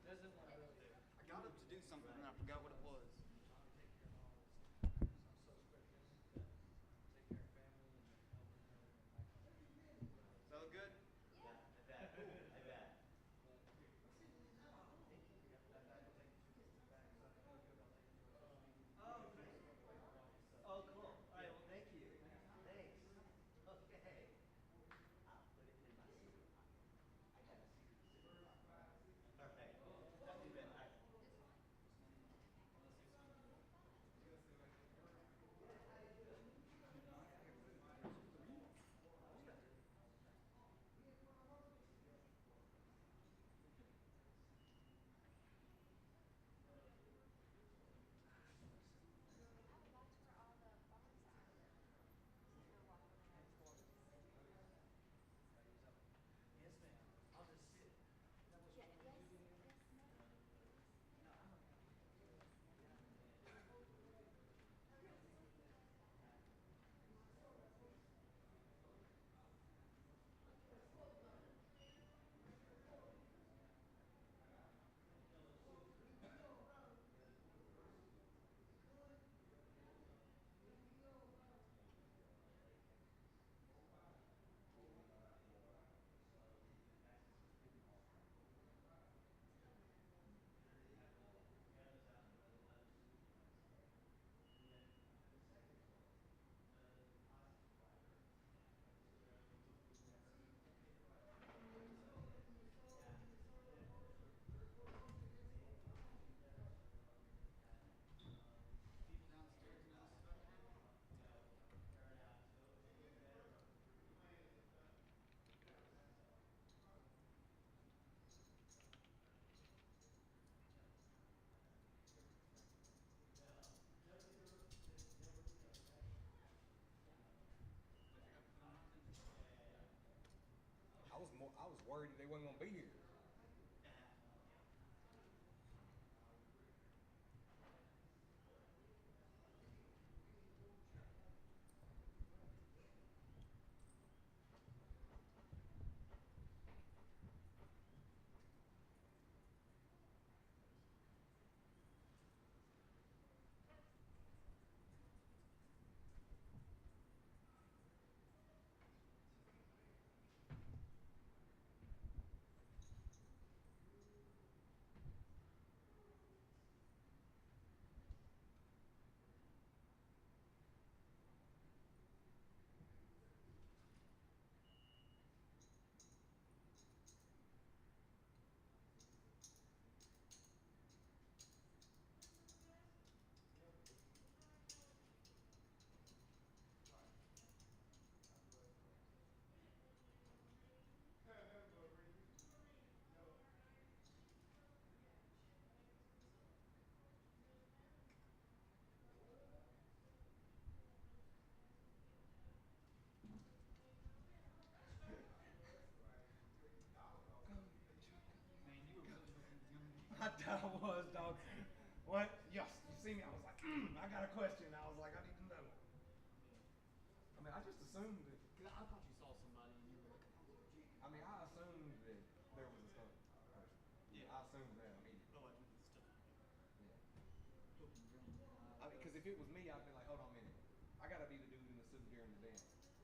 I got him to do something and I forgot what it was. Is that look good? Oh, cool. All right. Well, thank you. Thanks. Okay. I'll put it in my suit. I got a secret suit. All right. Not too bad. All right. I was worried they wasn't gonna be here. kind of question. I was like, I need to know. I mean, I just assumed that. I thought you saw somebody and you were like, I mean, I assumed that there was a stunt person. Yeah. I assumed that immediately. oh, I did this stuff. Yeah. Hope you ran. I mean, because if it was me, I'd be like, hold on a minute. I got to be the dude in the suit during the dance. Like,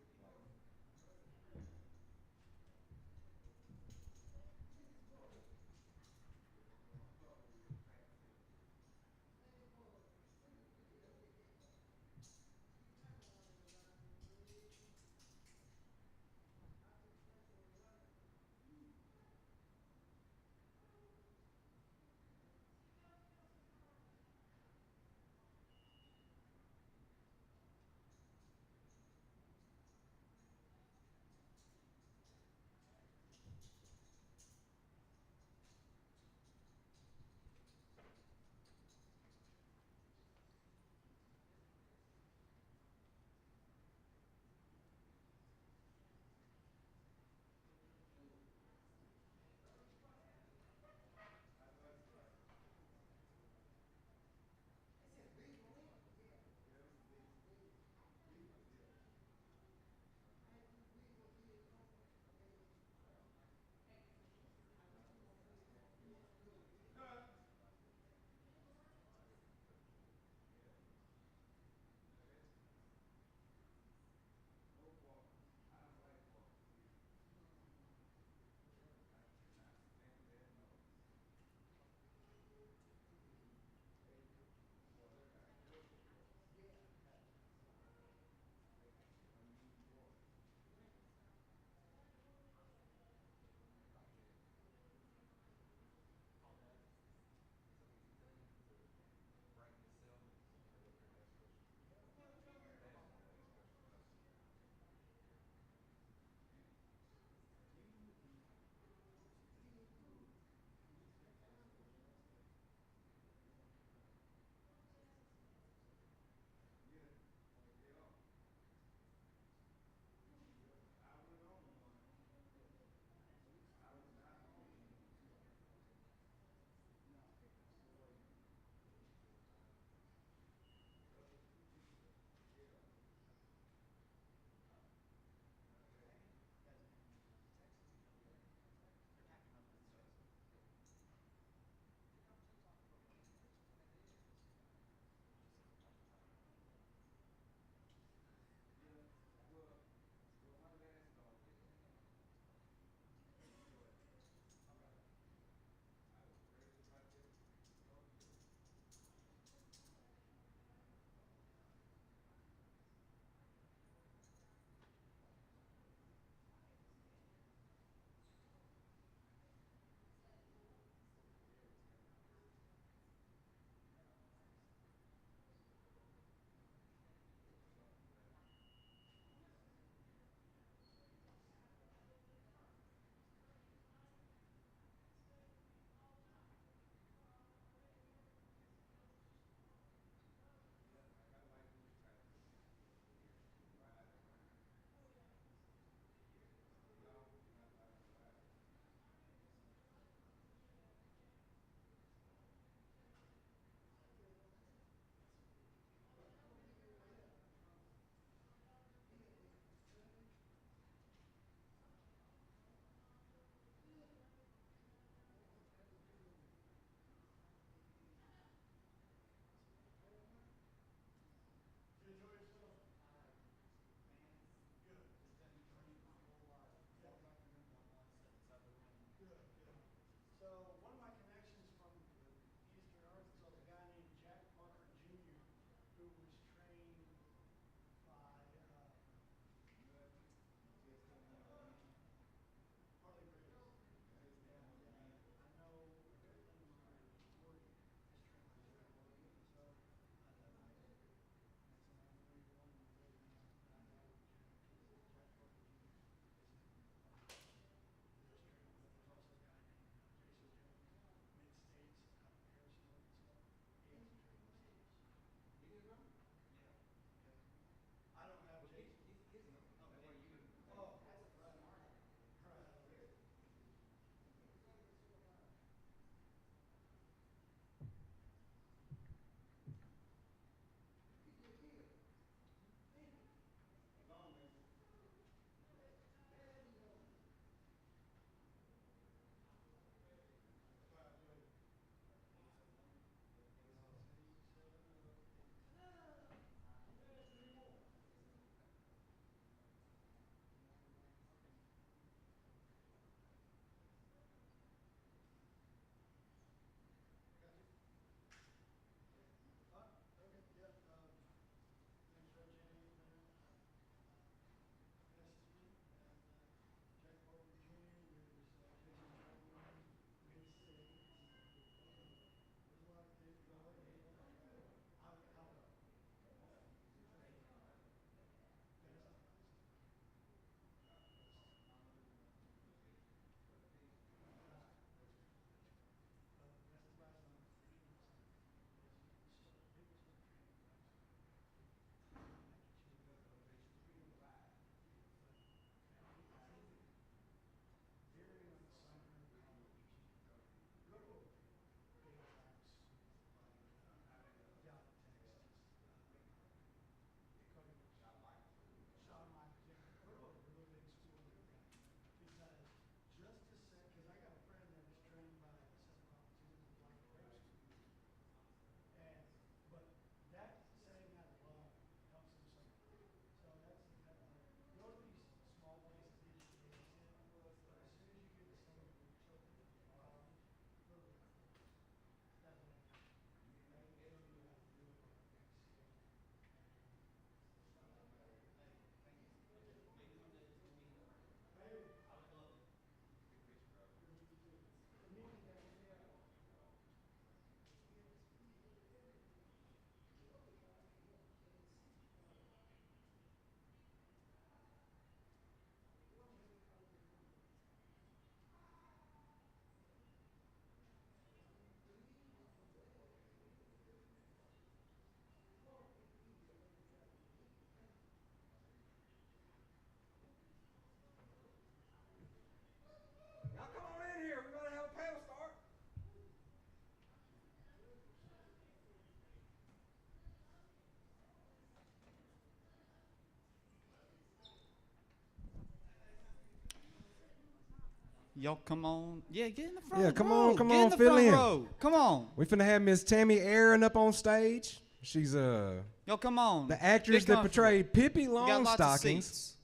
Y'all come on. Yeah, get in the front Yeah, row. come on, Get in the fill front in. row. Come on. We finna have Miss Tammy Aaron up on stage. She's Y'all come on. the actress Get that comfortable. portrayed Pippi We got lots of Longstockings. seats.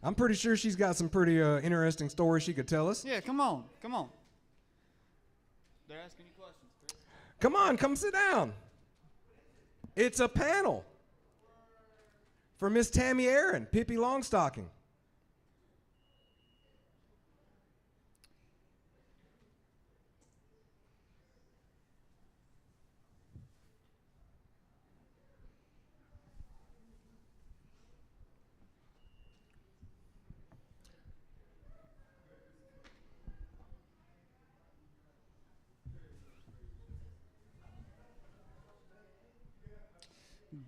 I'm pretty sure she's got some pretty interesting stories she could tell us. Yeah, come on. Come on. They're asking you questions, Chris. Come on, come sit down. It's a panel for Miss Tammy Aaron, Pippi Longstocking.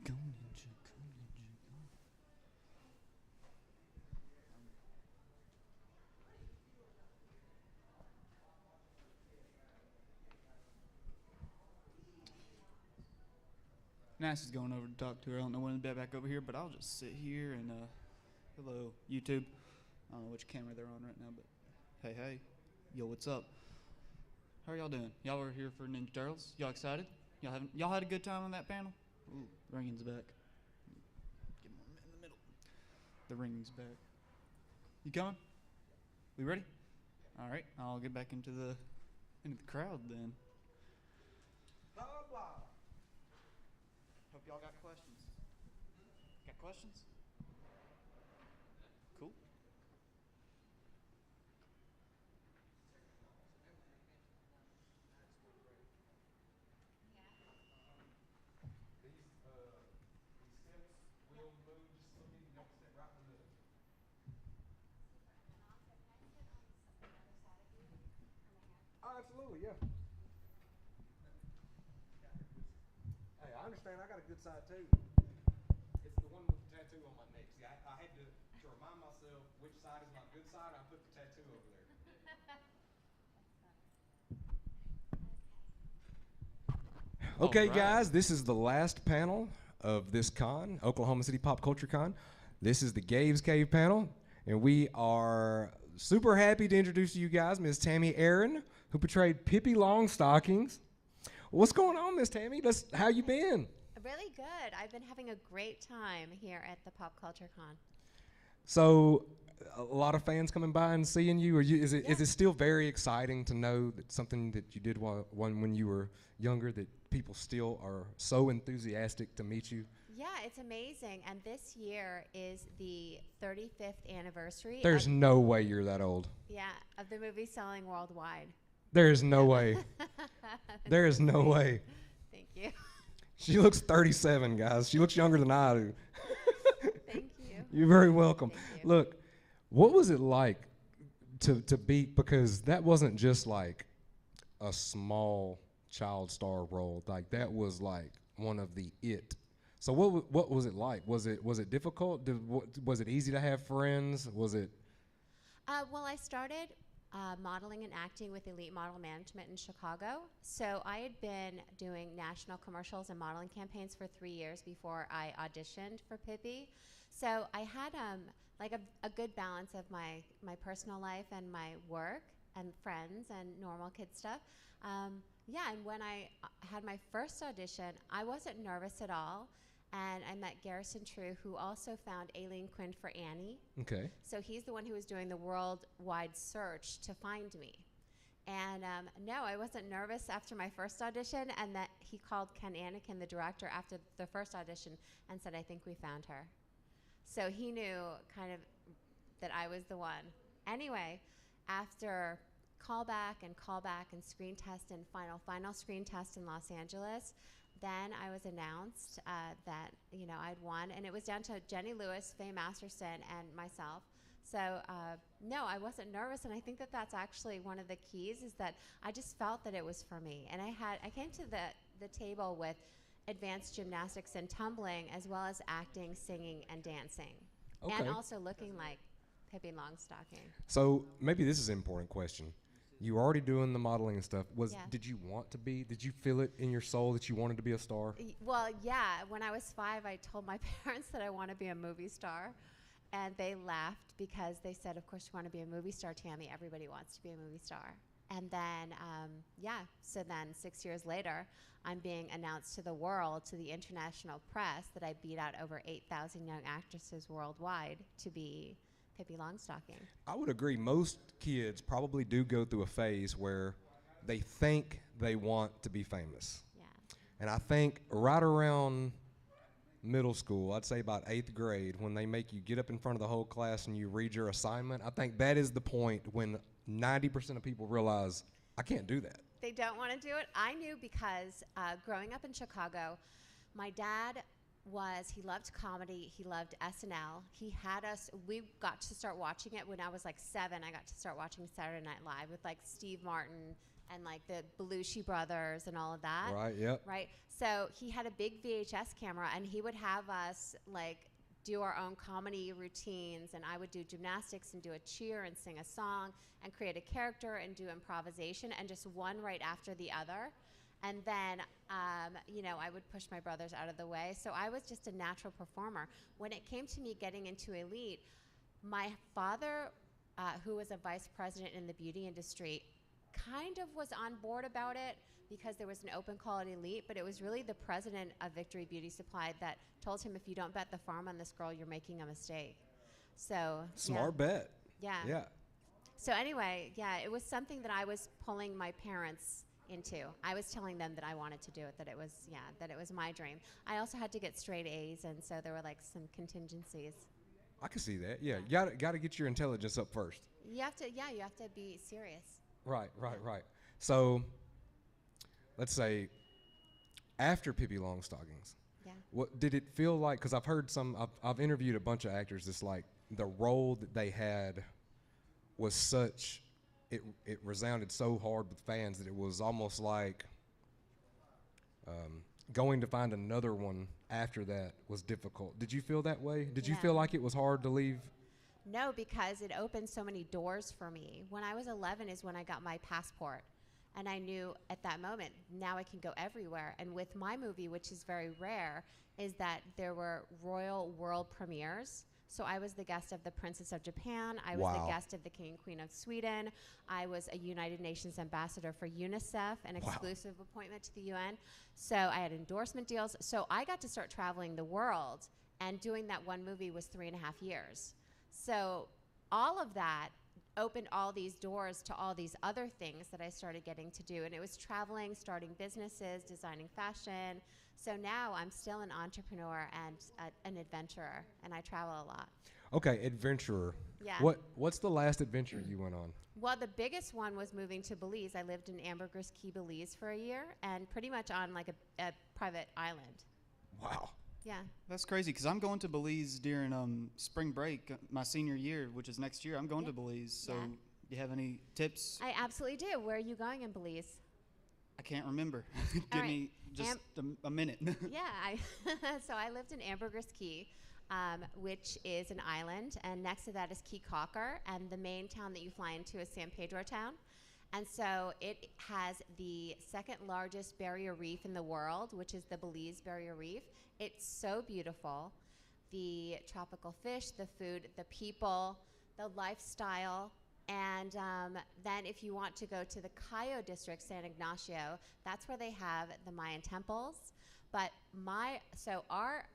Go ninja, go ninja, go. Nasa's going over to talk to her. I don't know when to be back over here, but I'll just sit here and hello YouTube. I don't know which camera they're on right now, but hey, yo, what's up? How are y'all doing? Y'all were here for Ninja Turtles. Y'all excited? Y'all had a good time on that panel? Ooh, ringing's back. Get him in the middle. The ringing's back. You coming? We ready? All right, I'll get back into the crowd then. Hope y'all got questions. Got questions? Cool. Oh, absolutely, yeah. Hey, I understand. I got a good side too. It's the one with the tattoo on my neck. See, I had to remind myself which side is my good side. I put the tattoo over there. Okay, Alright. guys, this is the last panel of this con, Oklahoma City Pop Culture Con. This is the Gabe's Cave panel, and we are super happy to introduce to you guys Miss Tammy Aaron, who portrayed Pippi Longstockings. What's going on, Miss Tammy? How you been? Really good. I've been having a great time here at the Pop Culture Con. So, a lot of fans coming by and seeing you. Is it still very exciting to know that something that you did when you were younger, that people still are so enthusiastic to meet you? Yeah, it's amazing. And this year is the 35th anniversary. There's no way you're that old. Of the movie selling worldwide. There is no way. There is no way. Thank you. She looks 37, guys. She looks younger than I do. Thank you. You're very welcome. Thank you. Look, what was it like to be, because that wasn't just like a small child star role. Like that was like one of the it. So what was it like? Was it difficult? Was it easy to have friends? Was it? Well, I started modeling and acting with Elite Model Management in Chicago. So I had been doing national commercials and modeling campaigns for 3 years before I auditioned for Pippi. So I had like a good balance of my personal life and my work and friends and normal kid stuff. And when I had my first audition, I wasn't nervous at all. And I met Garrison True, who also found Aileen Quinn for Annie. Okay. So he's the one who was doing the worldwide search to find me. And no, I wasn't nervous after my first audition. And that he called Ken Anakin, the director, after the first audition and said, "I think we found her." So he knew kind of that I was the one. Anyway, after callback and screen test and final screen test in Los Angeles, then I was announced that I'd won, and it was down to Jenny Lewis, Faye Masterson, and myself. So no, I wasn't nervous, and I think that that's actually one of the keys, is that I just felt that it was for me, and I came to the table with advanced gymnastics and tumbling, as well as acting, singing, and dancing, and also looking like Pippi Longstocking. So maybe this is an important question. You were already doing the modeling and stuff. Yeah. Did you want to be? Did you feel it in your soul that you wanted to be a star? Well, yeah. When I was 5, I told my parents that I want to be a movie star. and they laughed because they said, of course you want to be a movie star, Tammy. Everybody wants to be a movie star. And then, so then 6 years later, I'm being announced to the world, to the international press, that I beat out over 8,000 young actresses worldwide to be Pippi Longstocking. I would agree. Most kids probably do go through a phase where they think they want to be famous. Yeah. And I think right around middle school, I'd say about 8th grade, when they make you get up in front of the whole class and you read your assignment, I think that is the point when 90% of people realize, I can't do that. They don't want to do it. I knew because growing up in Chicago, my dad he loved comedy. He loved SNL. He had us, we got to start watching it when I was like 7. I got to start watching Saturday Night Live with like Steve Martin and like the Belushi brothers and all of that. Right, yep. Right. So he had a big VHS camera, and he would have us like do our own comedy routines, and I would do gymnastics and do a cheer and sing a song and create a character and do improvisation, and just one right after the other. And then, I would push my brothers out of the way. So I was just a natural performer. When it came to me getting into Elite, my father, who was a vice president in the beauty industry, kind of was on board about it because there was an open call at Elite, but it was really the president of Victory Beauty Supply that told him, if you don't bet the farm on this girl, you're making a mistake. So Smart bet. Yeah. Yeah. So anyway, it was something that I was pulling my parents into. I was telling them that I wanted to do it, that it was my dream. I also had to get straight A's, and so there were like some contingencies. I can see that. Yeah. You gotta get your intelligence up first. You have to be serious. Right. So, let's say after Pippi Longstockings, what did it feel like? Because I've heard I've interviewed a bunch of actors. It's like the role that they had was such, it resounded so hard with fans that it was almost like going to find another one after that was difficult. Did you feel that way? Did you feel like it was hard to leave? No, because it opened so many doors for me. When I was 11 is when I got my passport. And I knew at that moment, now I can go everywhere. And with my movie, which is very rare, is that there were royal world premieres. So I was the guest of the Princess of Japan. I was the guest of the King and Queen of Sweden. I was a United Nations ambassador for UNICEF, an exclusive appointment to the UN. So I had endorsement deals. So I got to start traveling the world. And doing that one movie was 3.5 years. So all of that opened all these doors to all these other things that I started getting to do. And it was traveling, starting businesses, designing fashion. So now I'm still an entrepreneur and an adventurer, and I travel a lot. Okay, adventurer. Yeah. What's the last adventure you went on? Well, the biggest one was moving to Belize. I lived in Ambergris Caye, Belize for a year, and pretty much on like a private island. Wow. Yeah. That's crazy because I'm going to Belize during spring break, my senior year, which is next year. I'm going to Belize. So, do you have any tips? I absolutely do. Where are you going in Belize? I can't remember. All Give me just a minute. Yeah. So I lived in Ambergris Caye, which is an island, and next to that is Caye Caulker, and the main town that you fly into is San Pedro town. And so it has the second largest barrier reef in the world, which is the Belize Barrier Reef. It's so beautiful. The tropical fish, the food, the people, the lifestyle. And then if you want to go to the Cayo district, San Ignacio, that's where they have the Mayan temples. But our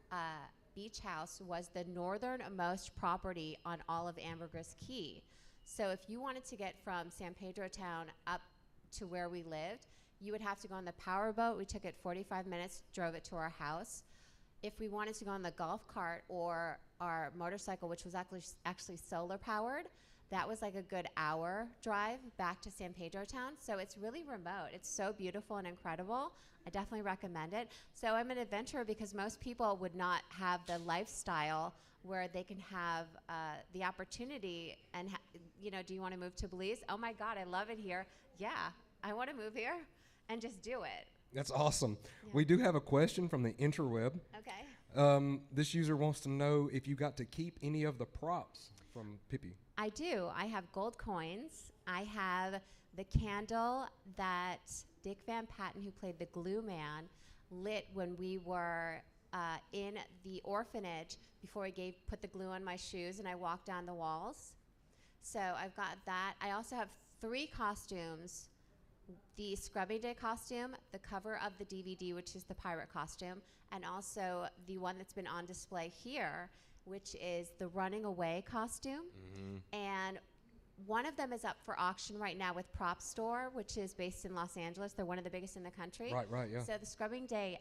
beach house was the northernmost property on all of Ambergris Caye. So if you wanted to get from San Pedro town up to where we lived, you would have to go on the power boat. We took it 45 minutes, drove it to our house. If we wanted to go on the golf cart or our motorcycle, which was actually solar powered, that was like a good hour drive back to San Pedro town. So it's really remote. It's so beautiful and incredible. I definitely recommend it. So I'm an adventurer because most people would not have the lifestyle where they can have the opportunity and, do you want to move to Belize? Oh my God, I love it here. Yeah, I want to move here and just do it. That's awesome. Yeah. We do have a question from the interweb. Okay. This user wants to know if you got to keep any of the props from Pippi. I do. I have gold coins. I have the candle that Dick Van Patten, who played the Glue Man, lit when we were in the orphanage before I put the glue on my shoes and I walked down the walls. So I've got that. I also have 3 costumes. The Scrubbing Day costume, the cover of the DVD, which is the pirate costume, and also the one that's been on display here, which is the Running Away costume. And one of them is up for auction right now with Prop Store, which is based in Los Angeles. They're one of the biggest in the country. Right, yeah. So the Scrubbing Day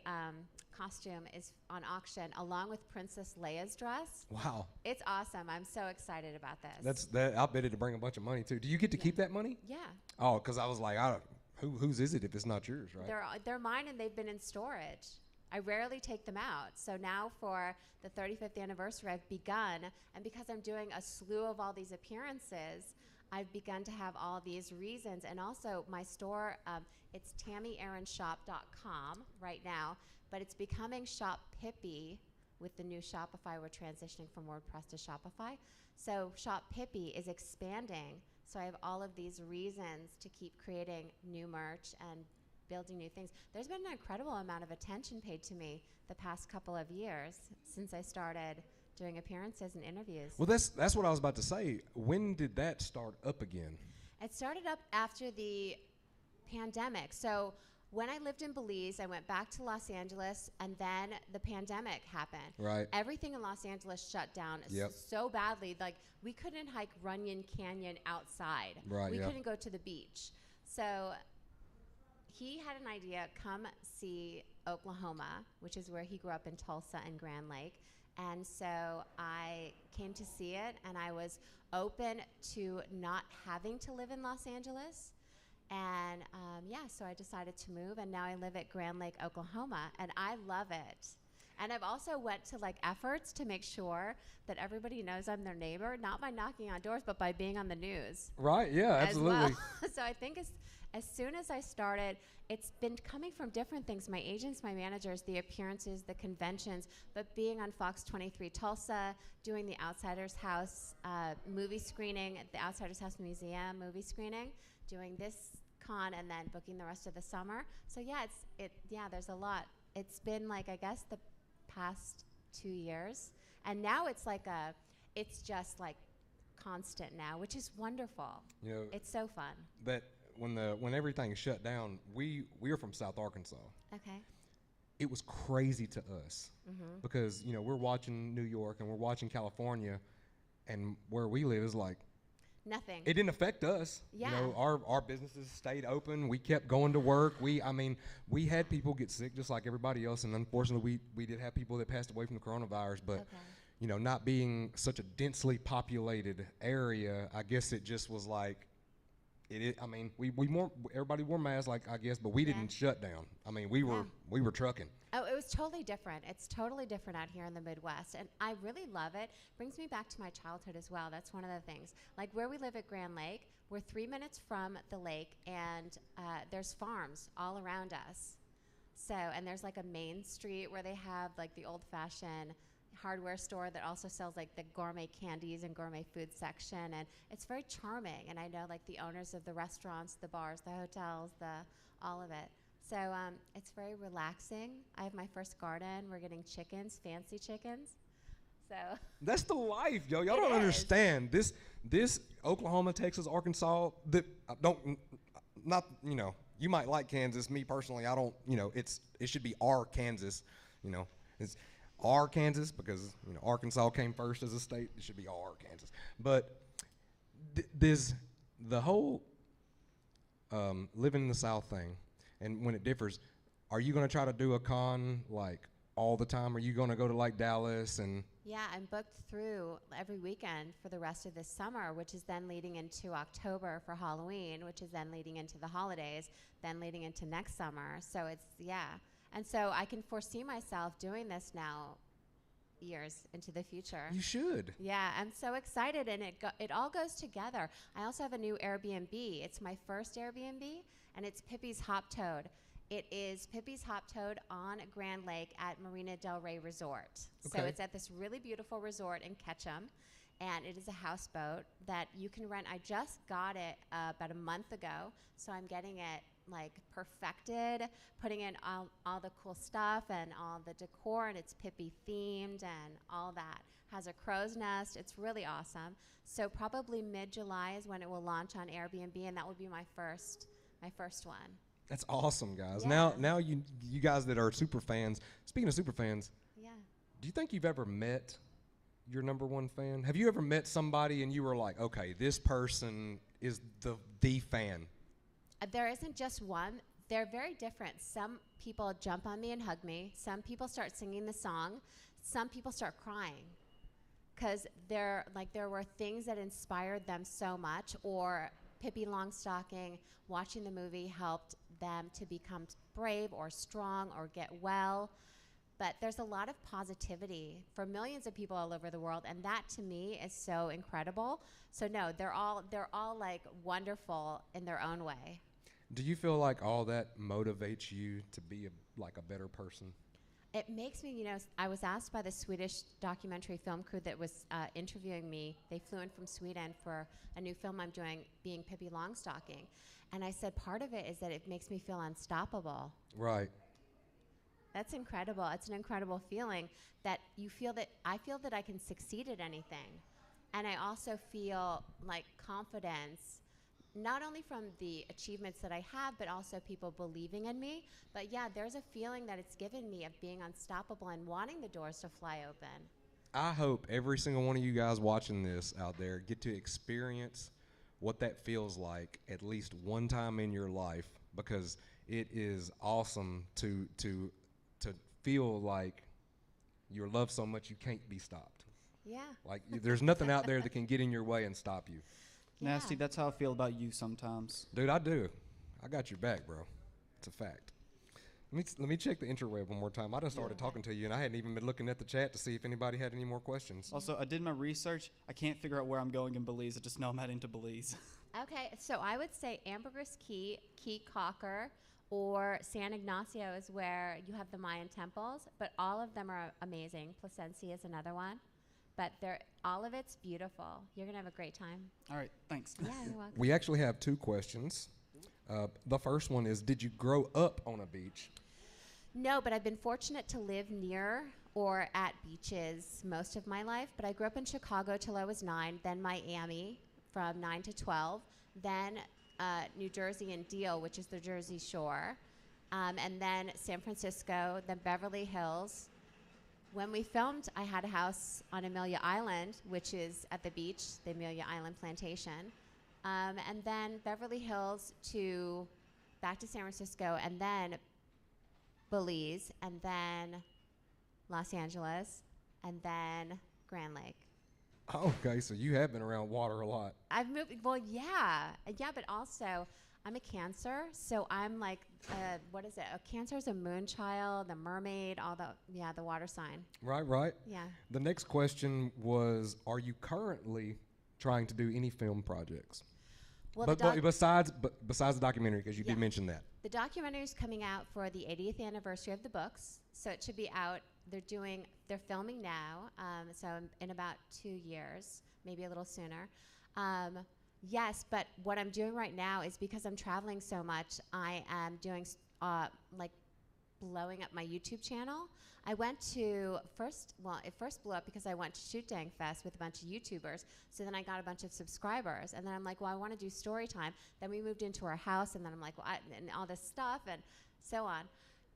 costume is on auction along with Princess Leia's dress. Wow. It's awesome. I'm so excited about this. I'll bet it'll bring a bunch of money too. Do you get to keep that money? Yeah. Oh, because I was like, whose is it if it's not yours, right? They're mine and they've been in storage. I rarely take them out. So now for the 35th anniversary, I've begun, and because I'm doing a slew of all these appearances, I've begun to have all these reasons. And also my store, it's TammyAaronShop.com right now, but it's becoming Shop Pippi with the new Shopify. We're transitioning from WordPress to Shopify. So Shop Pippi is expanding. So I have all of these reasons to keep creating new merch and building new things. There's been an incredible amount of attention paid to me the past couple of years since I started doing appearances and interviews. Well, that's what I was about to say. When did that start up again? It started up after the pandemic. So when I lived in Belize, I went back to Los Angeles, and then the pandemic happened. Right. Everything in Los Angeles shut down so badly. Like, we couldn't hike Runyon Canyon outside. Right, we yeah. couldn't go to the beach. So he had an idea, come see Oklahoma, which is where he grew up in Tulsa and Grand Lake. And so I came to see it, and I was open to not having to live in Los Angeles. And so I decided to move, and now I live at Grand Lake, Oklahoma, and I love it. And I've also went to efforts to make sure that everybody knows I'm their neighbor, not by knocking on doors, but by being on the news. Right, yeah, absolutely. As well. So I think as soon as I started, it's been coming from different things. My agents, my managers, the appearances, the conventions, but being on Fox 23 Tulsa, doing the Outsiders House movie screening at the Outsiders House Museum movie screening, doing this con, and then booking the rest of the summer. So there's a lot. It's been I guess the past 2 years, and now it's just constant now, which is wonderful. You know, it's so fun. That when everything shut down, we are from South Arkansas. Okay. It was crazy to us because we're watching New York and we're watching California, and where we live is nothing. It didn't affect us. Yeah. Our businesses stayed open. We kept going to work. We had people get sick just like everybody else, and unfortunately we did have people that passed away from the coronavirus. But not being such a densely populated area, I guess it just was everybody wore masks, I guess, but we didn't shut down. We were trucking. Oh, it was totally different. It's totally different out here in the Midwest, and I really love it. Brings me back to my childhood as well. That's one of the things. Where we live at Grand Lake, we're 3 minutes from the lake, and there's farms all around us. So, and there's a main street where they have the old-fashioned hardware store that also sells the gourmet candies and gourmet food section, and it's very charming. And I know the owners of the restaurants, the bars, the hotels, all of it. So it's very relaxing. I have my first garden. We're getting chickens, fancy chickens. So that's the life, yo. Y'all don't understand this Oklahoma, Texas, Arkansas. You might like Kansas. Me personally, I don't. It should be our Kansas. It's our Kansas because Arkansas came first as a state. It should be our Kansas. But there's the whole living in the South thing, and when it differs, are you going to try to do a con all the time? Are you going to go to Dallas and? Yeah, I'm booked through every weekend for the rest of this summer, which is then leading into October for Halloween, which is then leading into the holidays, then leading into next summer. So and so I can foresee myself doing this now years into the future. You should. Yeah, I'm so excited, and it all goes together. I also have a new Airbnb. It's my first Airbnb, and it's Pippi's Hop Toad. It is Pippi's Hop Toad on Grand Lake at Marina Del Rey Resort. Okay. So it's at this really beautiful resort in Ketchum, and it is a houseboat that you can rent. I just got it about a month ago, so I'm getting it like perfected, putting in all the cool stuff and all the decor, and it's Pippi themed and all that. Has a crow's nest. It's really awesome. So probably mid-July is when it will launch on Airbnb, and that will be my first one. That's awesome, guys. Yeah. Now you guys that are super fans. Speaking of super fans, Yeah. do you think you've ever met your number one fan? Have you ever met somebody and you were like, okay, this person is the fan? There isn't just one. They're very different. Some people jump on me and hug me. Some people start singing the song. Some people start crying because there were things that inspired them so much, or Pippi Longstocking, watching the movie helped them to become brave or strong or get well. But there's a lot of positivity for millions of people all over the world, and that to me is so incredible. So no, they're all like wonderful in their own way. Do you feel like all that motivates you to be a better person? It makes me, I was asked by the Swedish documentary film crew that was interviewing me. They flew in from Sweden for a new film I'm doing, being Pippi Longstocking. And I said, part of it is that it makes me feel unstoppable. Right. That's incredible. It's an incredible feeling that I feel that I can succeed at anything. And I also feel like confidence, not only from the achievements that I have, but also people believing in me. But yeah, there's a feeling that it's given me of being unstoppable and wanting the doors to fly open. I hope every single one of you guys watching this out there get to experience what that feels like at least one time in your life, because it is awesome to feel like you're loved so much you can't be stopped. Yeah. Like there's nothing out there that can get in your way and stop you. Nasty, Yeah. that's how I feel about you sometimes. Dude, I do. I got your back, bro. It's a fact. Let me check the interweb one more time. I just started talking to you, and I hadn't even been looking at the chat to see if anybody had any more questions. Also, I did my research. I can't figure out where I'm going in Belize. I just know I'm heading to Belize. Okay, so I would say Ambergris Key, Key Cocker, or San Ignacio is where you have the Mayan temples, but all of them are amazing. Placencia is another one, but all of it's beautiful. You're gonna have a great time. All right, thanks. Yeah, you're welcome. We actually have two questions. The first one is, did you grow up on a beach? No, but I've been fortunate to live near or at beaches most of my life. But I grew up in Chicago till I was 9, then Miami from 9 to 12, then New Jersey and Deal, which is the Jersey Shore, and then San Francisco, then Beverly Hills. When we filmed, I had a house on Amelia Island, which is at the beach, the Amelia Island Plantation, and then Beverly Hills back to San Francisco, and then Belize, and then Los Angeles, and then Grand Lake. Okay, so you have been around water a lot. I've moved, well, yeah, but also I'm a Cancer, so I'm like, what is it? A Cancer is a moon child, a mermaid, the water sign. Right. Yeah. The next question was, are you currently trying to do any film projects? Well, But besides the documentary, because you did mention that. The documentary is coming out for the 80th anniversary of the books, so it should be out. They're filming now, so in about 2 years, maybe a little sooner. Yes, but what I'm doing right now is because I'm traveling so much, I am doing blowing up my YouTube channel. I went to it first blew up because I went to Shoot Dang Fest with a bunch of YouTubers. So then I got a bunch of subscribers, and then I'm like, well, I want to do story time. Then we moved into our house, and then I'm like, well, and all this stuff, and so on.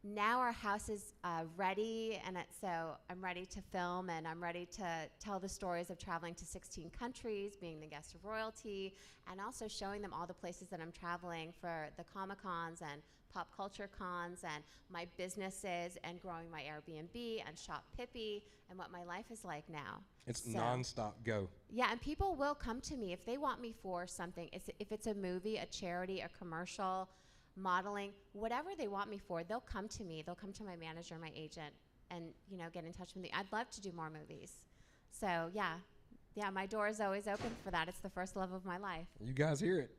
Now our house is ready, and so I'm ready to film, and I'm ready to tell the stories of traveling to 16 countries, being the guest of royalty, and also showing them all the places that I'm traveling for the Comic-Cons and pop culture cons and my businesses and growing my Airbnb and Shop Pippi and what my life is like now. It's nonstop go. Yeah, and people will come to me if they want me for something. If it's a movie, a charity, a commercial, modeling, whatever they want me for, they'll come to me. They'll come to my manager, my agent, and get in touch with me. I'd love to do more movies. So yeah, my door is always open for that. It's the first love of my life. You guys hear it.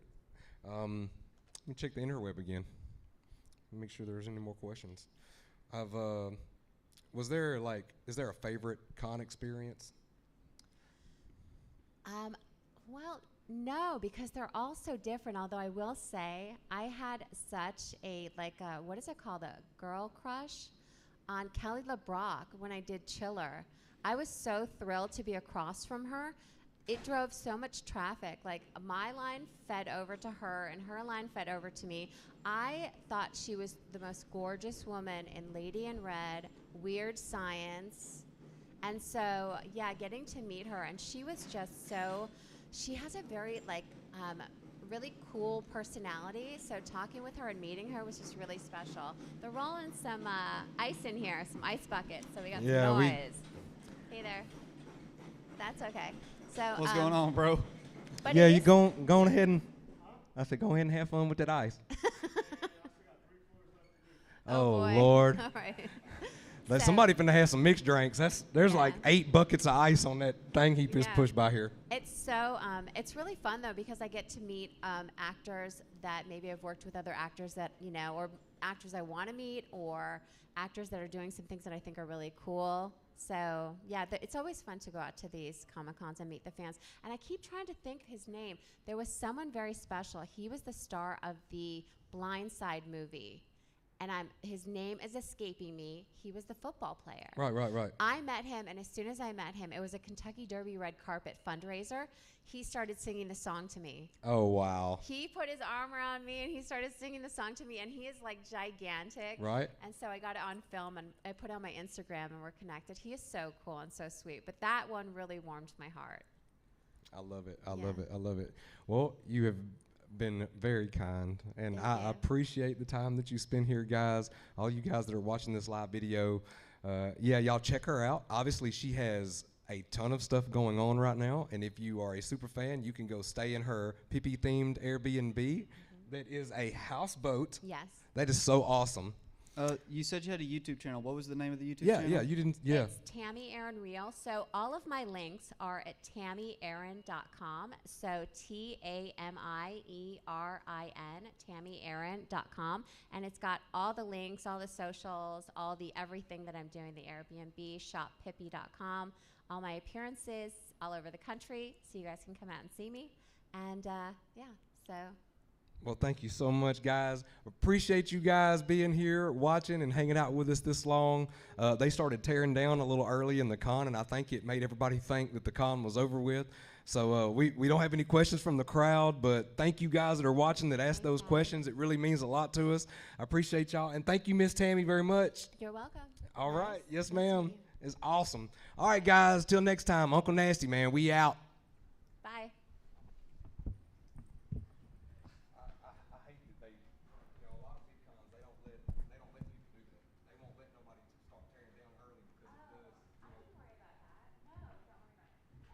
Let me check the interweb again. Make sure there's any more questions. Is there a favorite con experience? Well, no, because they're all so different. Although I will say, I had such a what is it called, a girl crush on Kelly LeBrock when I did Chiller. I was so thrilled to be across from her. It drove so much traffic. Like my line fed over to her, and her line fed over to me. I thought she was the most gorgeous woman in Lady in Red, Weird Science. And so, yeah, getting to meet her, and she was just so, she has a very, really cool personality. So talking with her and meeting her was just really special. They're rolling some ice in here, some ice buckets, so we got Yeah, some noise. Hey there. That's okay. So What's going on, bro? But Yeah, it you is- go ahead and I said go ahead and have fun with that ice. Oh boy. Lord. All right. Like So- somebody finna have some mixed drinks. There's Yeah. like 8 buckets of ice on that thing he just Yeah. pushed by here. It's so it's really fun though because I get to meet actors that maybe I've worked with other actors that or actors I want to meet or actors that are doing some things that I think are really cool. So yeah, it's always fun to go out to these Comic-Cons and meet the fans. And I keep trying to think his name. There was someone very special. He was the star of the Blind Side movie. And his name is escaping me. He was the football player. Right. I met him, and as soon as I met him, it was a Kentucky Derby red carpet fundraiser. He started singing the song to me. Oh wow. He put his arm around me, and he started singing the song to me, and he is like gigantic. Right. And so I got it on film, and I put it on my Instagram, and we're connected. He is so cool and so sweet. But that one really warmed my heart. I love it. Yeah. I love it. Well, you have been very kind, and Thank I you. appreciate the time that you spend here, guys. All you guys that are watching this live video, y'all check her out. Obviously, she has a ton of stuff going on right now, and if you are a super fan, you can go stay in her Pippi themed Airbnb. That is a houseboat. Yes. That is so awesome. You said you had a YouTube channel. What was the name of the YouTube Yeah, channel? yeah, you didn't. Yeah. It's Tammy Aaron Real. So all of my links are at TammyAaron.com. So TAMIERIN, TammyAaron.com. And it's got all the links, all the socials, all the everything that I'm doing, the Airbnb, shoppippi.com, all my appearances all over the country. So you guys can come out and see me. And so. Well, thank you so much, guys. Appreciate you guys being here, watching, and hanging out with us this long. They started tearing down a little early in the con, and I think it made everybody think that the con was over with. So we don't have any questions from the crowd, but thank you guys that are watching that asked those questions. It really means a lot to us. I appreciate y'all, and thank you, Miss Tammy, very much. You're welcome. All right. Yes, Nice to ma'am. meet you. It's awesome. All right, guys. Till next time, Uncle Nasty, man. We out.